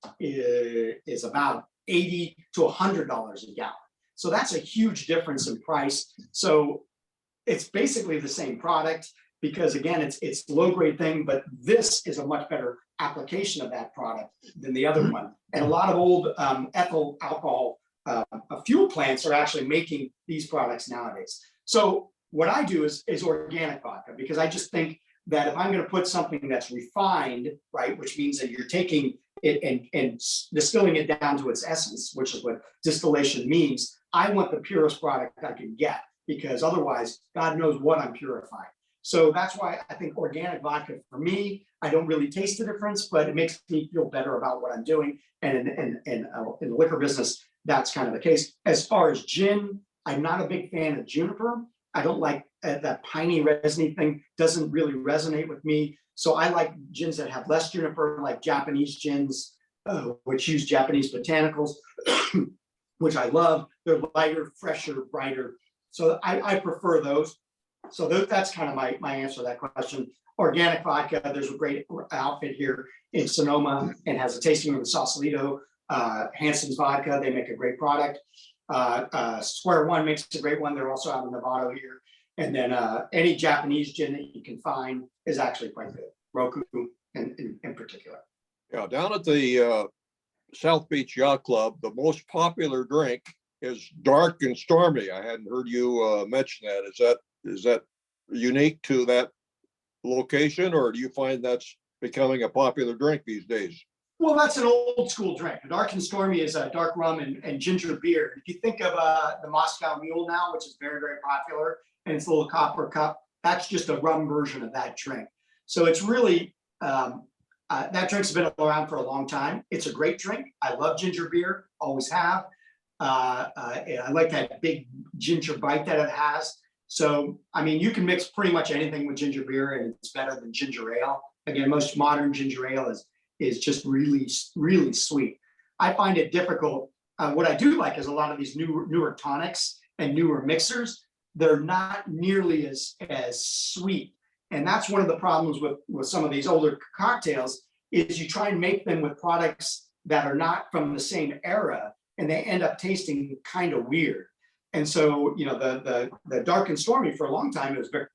about $80 to $100 a gallon. So that's a huge difference in price. So it's basically the same product because again, it's low grade thing, but this is a much better application of that product than the other one. And a lot of old ethyl alcohol fuel plants are actually making these products nowadays. So what I do is organic vodka because I just think that if I'm going to put something that's refined, right, which means that you're taking it and distilling it down to its essence, which is what distillation means, I want the purest product I can get because otherwise, God knows what I'm purifying. So that's why I think organic vodka for me, I don't really taste the difference, but it makes me feel better about what I'm doing. And in the liquor business, that's kind of the case. As far as gin, I'm not a big fan of juniper. I don't like that piney resiny thing, doesn't really resonate with me. So I like gins that have less juniper, like Japanese gins, which use Japanese botanicals, which I love. They're lighter, fresher, brighter. So I prefer those. So that's kind of my answer to that question. Organic vodka, there's a great outfit here in Sonoma and has a tasting room in Sausalito. Hanson's Vodka, they make a great product. Square One makes a great one. They're also out in Nevada here. And then any Japanese gin that you can find is actually quite good. Roku in particular. Yeah, down at the South Beach Yacht Club, the most popular drink is dark and stormy. I hadn't heard you mention that. Is that unique to that location, or do you find that's becoming a popular drink these days? Well, that's an old school drink. Dark and Stormy is a dark rum and ginger beer. If you think of the Moscow Mule now, which is very, very popular, and it's a little copper cup, that's just a rum version of that drink. So it's really That drink's been around for a long time. It's a great drink. I love ginger beer, always have. I like that big ginger bite that it has. So, I mean, you can mix pretty much anything with ginger beer and it's better than ginger ale. Again, most modern ginger ale is just really, really sweet. I find it difficult. What I do like is a lot of these newer tonics and newer mixers. They're not nearly as sweet. And that's one of the problems with some of these older cocktails is you try and make them with products that are not from the same era and they end up tasting kind of weird. And so, you know, the dark and stormy for a long time, it was very,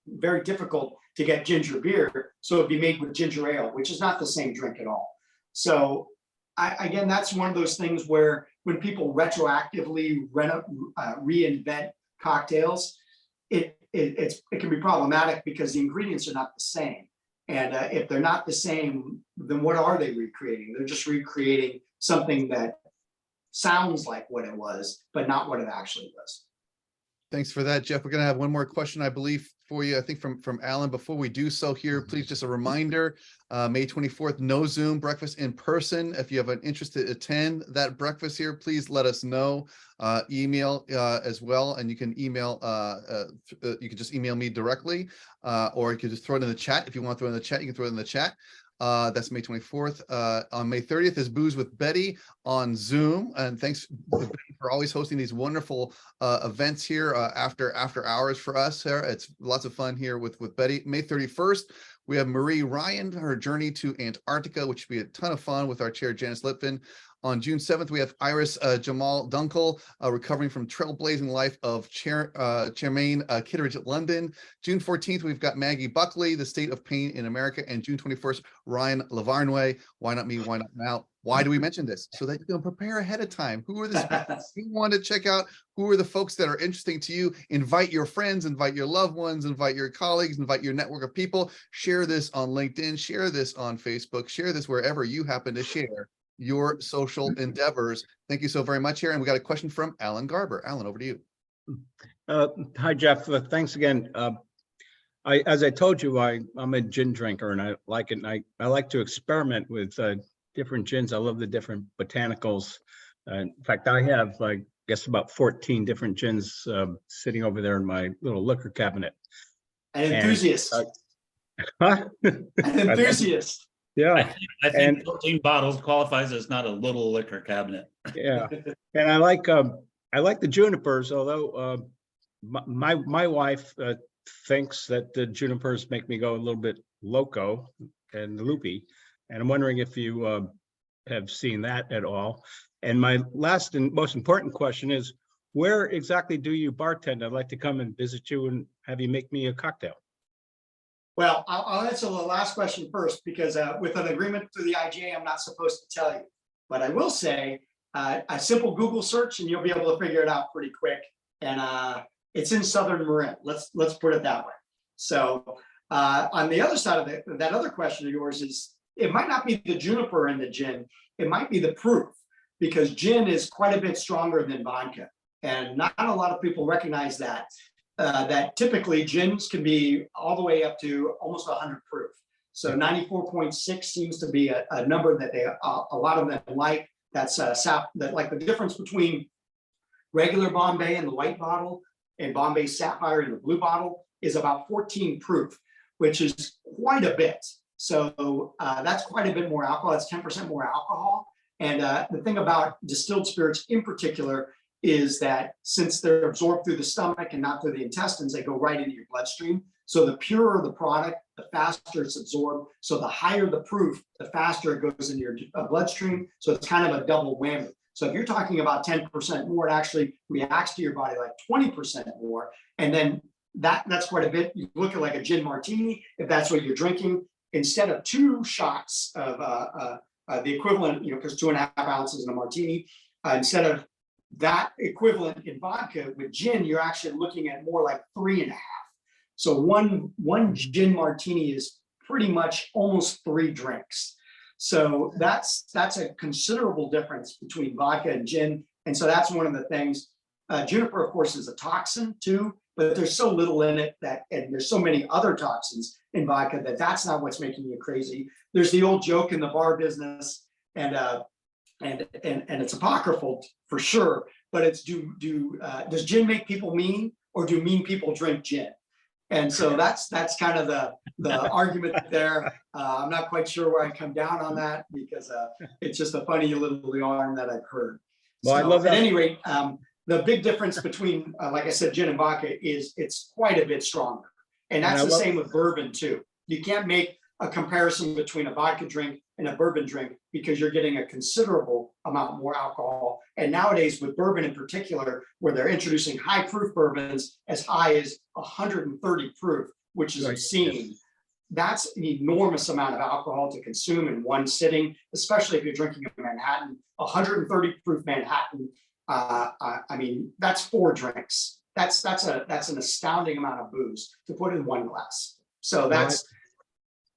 very difficult to get ginger beer. So it'd be made with ginger ale, which is not the same drink at all. So again, that's one of those things where when people retroactively reinvent cocktails, it can be problematic because the ingredients are not the same. And if they're not the same, then what are they recreating? They're just recreating something that sounds like what it was, but not what it actually was. Thanks for that, Jeff. We're going to have one more question, I believe, for you, I think from Alan. Before we do so here, please, just a reminder, May 24th, no Zoom, breakfast in person. If you have an interest to attend that breakfast here, please let us know. Email as well, and you can email, you can just email me directly, or you can just throw it in the chat. If you want to throw it in the chat, you can throw it in the chat. That's May 24th. On May 30th is Booze with Betty on Zoom. And thanks for always hosting these wonderful events here after hours for us. Sarah, it's lots of fun here with Betty. May 31st, we have Marie Ryan, her journey to Antarctica, which will be a ton of fun with our chair, Janice Litvin. On June 7th, we have Iris Jamal Dunkel, recovering from trailblazing life of Charmaine Kitteridge at London. June 14th, we've got Maggie Buckley, The State of Pain in America. And June 21st, Ryan Lavarnway, Why Not Me, Why Not Now? Why do we mention this? So that you can prepare ahead of time. Who are the speakers you want to check out? Who are the folks that are interesting to you? Invite your friends, invite your loved ones, invite your colleagues, invite your network of people. Share this on LinkedIn, share this on Facebook, share this wherever you happen to share your social endeavors. Thank you so very much here. And we got a question from Alan Garber. Alan, over to you. Hi, Jeff. Thanks again. As I told you, I'm a gin drinker and I like it. And I like to experiment with different gins. I love the different botanicals. In fact, I have, I guess, about 14 different gins sitting over there in my little liquor cabinet. An enthusiast. An enthusiast. Yeah. I think 14 bottles qualifies as not a little liquor cabinet. Yeah. And I like the junipers, although my wife thinks that the junipers make me go a little bit loco and loopy. And I'm wondering if you have seen that at all. And my last and most important question is, where exactly do you bartend? I'd like to come and visit you and have you make me a cocktail. Well, I'll answer the last question first, because with an agreement through the IGA, I'm not supposed to tell you. But I will say a simple Google search and you'll be able to figure it out pretty quick. And it's in Southern Marin. Let's put it that way. So on the other side of that other question of yours is, it might not be the juniper in the gin. It might be the proof, because gin is quite a bit stronger than vodka. And not a lot of people recognize that. That typically gins can be all the way up to almost 100 proof. So 94.6 seems to be a number that a lot of them like. That's like the difference between regular Bombay in the white bottle and Bombay Sapphire in the blue bottle is about 14 proof, which is quite a bit. So that's quite a bit more alcohol. That's 10% more alcohol. And the thing about distilled spirits in particular is that since they're absorbed through the stomach and not through the intestines, they go right into your bloodstream. So the purer the product, the faster it's absorbed. So the higher the proof, the faster it goes into your bloodstream. So it's kind of a double whammy. So if you're talking about 10% more, it actually reacts to your body like 20% more. And then that's quite a bit. You look at like a gin martini, if that's what you're drinking, instead of 2 shots of the equivalent, because 2.5 ounces in a martini, instead of that equivalent in vodka, with gin, you're actually looking at more like 3.5. So one gin martini is pretty much almost 3 drinks. So that's a considerable difference between vodka and gin. And so that's one of the things. Juniper, of course, is a toxin too. but there's so little in it and there's so many other toxins in vodka that's not what's making you crazy. There's the old joke in the bar business, and it's apocryphal for sure, but it's does gin make people mean, or do mean people drink gin? And so that's kind of the argument there. I'm not quite sure where I come down on that, because it's just a funny little yarn that I've heard. Well, I So, love that. At any rate, the big difference between, like I said, gin and vodka is it's quite a bit stronger. And that's And I the love- same with bourbon too. You can't make a comparison between a vodka drink and a bourbon drink, because you're getting a considerable amount more alcohol. And nowadays with bourbon in particular, where they're introducing high proof bourbons as high as 130 proof, which is Right, obscene. That's an enormous amount of alcohol to consume in one sitting, especially if you're drinking a Manhattan. 130 proof Manhattan, I mean, that's 4 drinks. That's an astounding amount of booze to put in one glass. So that's,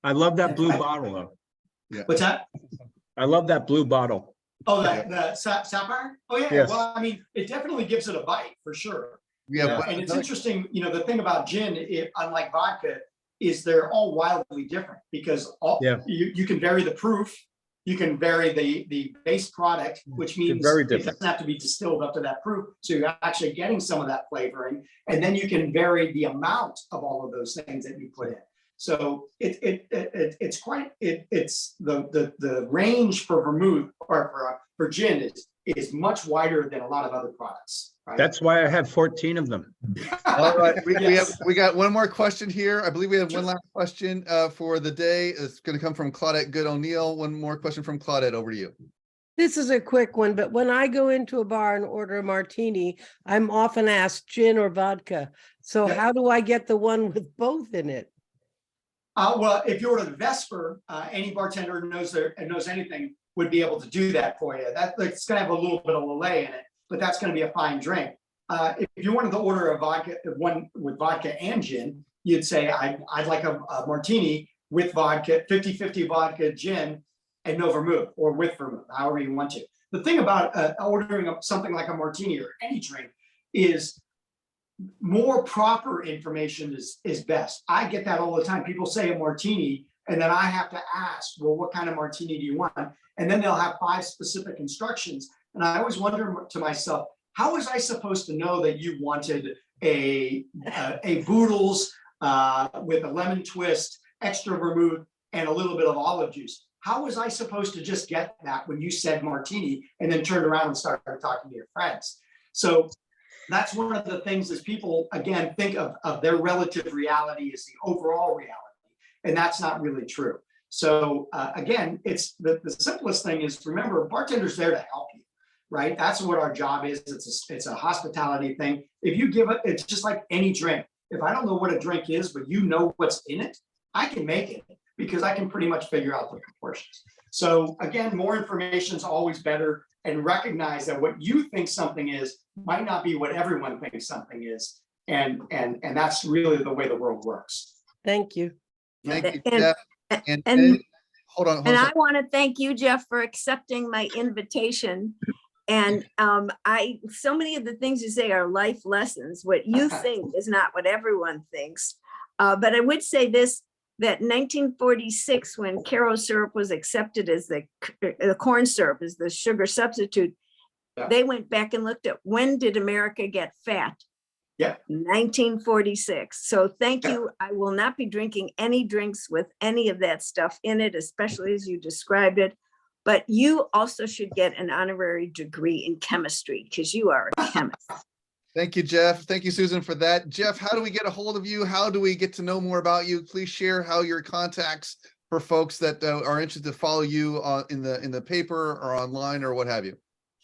I love that blue bottle though. what's that? I love that blue bottle. Oh, the sapphire? Oh, yeah. Yes. Well, I mean, it definitely gives it a bite for sure. Yeah, but And it's interesting, the thing about gin, unlike vodka, is they're all wildly different, because you can vary the proof, you can vary the base product, which means very it different. doesn't have to be distilled up to that proof. So you're actually getting some of that flavoring, and then you can vary the amount of all of those things that you put in. So it's quite the range for vermouth or for gin is much wider than a lot of other products. Right? That's why I have 14 of them. all right, Yes. we got one more question here. I believe we have one last question for the day. It's going to come from Claudette Good O'Neill. One more question from Claudette. Over to you. This is a quick one, but when I go into a bar and order a martini, I'm often asked gin or vodka. So Yeah. how do I get the one with both in it? Well, if you order the Vesper, any bartender who knows anything would be able to do that for you. It's going to have a little bit of Lillet in it, but that's going to be a fine drink. If you wanted to order a vodka, one with vodka and gin, you'd say, I'd like a martini with vodka, 50-50 vodka, gin, and no vermouth, or with vermouth, however you want to. The thing about ordering something like a martini or any drink is more proper information is best. I get that all the time. People say a martini, and then I have to ask, well, what kind of martini do you want? And then they'll have 5 specific instructions. And I always wonder to myself, how was I supposed to know that you wanted a Boodles with a lemon twist, extra vermouth, and a little bit of olive juice? How was I supposed to just get that when you said martini and then turned around and started talking to your friends? So that's one of the things is people, again, think of their relative reality as the overall reality. And that's not really true. So again, it's the simplest thing is, remember, bartender's there to help you, right? That's what our job is. It's a hospitality thing. If you give it, it's just like any drink. If I don't know what a drink is, but you know what's in it, I can make it because I can pretty much figure out the proportions. So again, more information is always better, and recognize that what you think something is might not be what everyone thinks something is. And that's really the way the world works. Thank you. Thank you, And- Jeff. and- hold on. And I want to thank you, Jeff, for accepting my invitation. And so many of the things you say are life lessons. What you think is not what everyone thinks. But I would say this, that 1946, when Caro syrup was accepted as the corn syrup as the sugar substitute, Yeah. they went back and looked at when did America get fat? Yeah. 1946. So thank you. I will not be drinking any drinks with any of that stuff in it, especially as you described it. But you also should get an honorary degree in chemistry because you are a chemist. Thank you, Jeff. Thank you, Susan, for that. Jeff, how do we get a hold of you? How do we get to know more about you? Please share how your contacts for folks that are interested to follow you in the paper or online or what have you.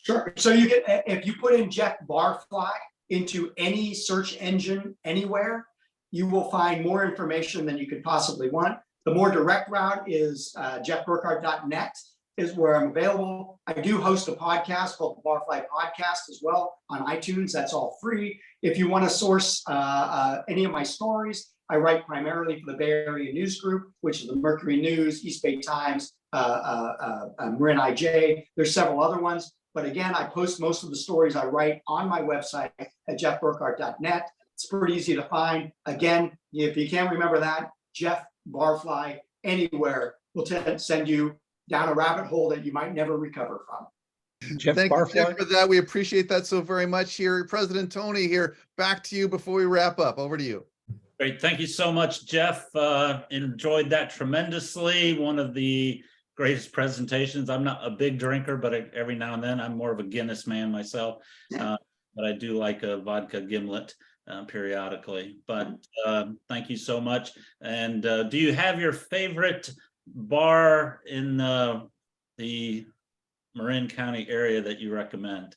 Sure. So you can, if you put in Jeff Barfly into any search engine anywhere, you will find more information than you could possibly want. The more direct route is jeffburkhart.net is where I'm available. I do host a podcast called the Barfly Podcast as well on iTunes. That's all free. If you want to source any of my stories, I write primarily for the Bay Area News Group, which is the Mercury News, East Bay Times, Marin IJ. There's several other ones. But again, I post most of the stories I write on my website at jeffburkhart.net. It's pretty easy to find. Again, if you can't remember that, Jeff Barfly anywhere will send you down a rabbit hole that you might never recover from. Jeff Thank you, Jeff, Barfly. for that. We appreciate that so very much here. President Tony here, back to you before we wrap up. Over to you. Great. Thank you so much, Jeff. Enjoyed that tremendously. One of the greatest presentations. I'm not a big drinker, but every now and then I'm more of a Guinness man myself. But I do like a vodka gimlet periodically. But thank you so much. And do you have your favorite bar in the Marin County area that you recommend?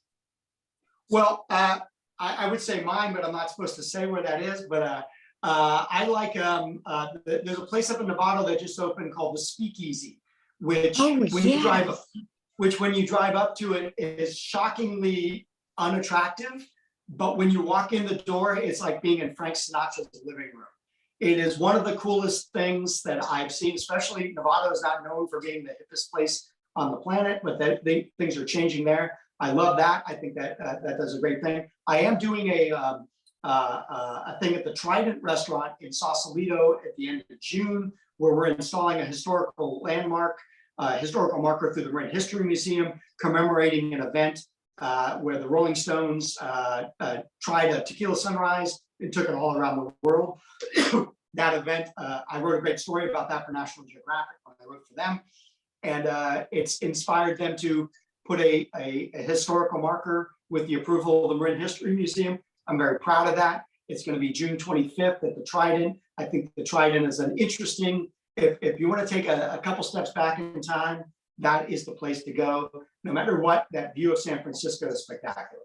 Well, I would say mine, but I'm not supposed to say where that is. But I like, there's a place up in Nevada that just opened called the Speakeasy, which Oh, when you drive, yes. when you drive up to it is shockingly unattractive. But when you walk in the door, it's like being in Frank Sinatra's living room. It is one of the coolest things that I've seen, especially Nevada is not known for being the hippest place on the planet, but things are changing there. I love that. I think that that does a great thing. I am doing a thing at the Trident restaurant in Sausalito at the end of June, where we're installing a historical landmark, historical marker through the Marin History Museum, commemorating an event where the Rolling Stones tried a tequila sunrise and took it all around the world. That event, I wrote a great story about that for National Geographic when I wrote for them. And it's inspired them to put a historical marker with the approval of the Marin History Museum. I'm very proud of that. It's going to be June 25th at the Trident. I think the Trident is an interesting, if you want to take a couple steps back in time, that is the place to go. No matter what, that view of San Francisco is spectacular.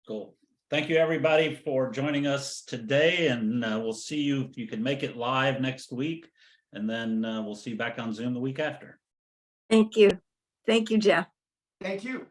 Cool. Thank you, everybody, for joining us today. And we'll see you if you can make it live next week. And then we'll see you back on Zoom the week after. Thank you. Thank you, Jeff. Thank you.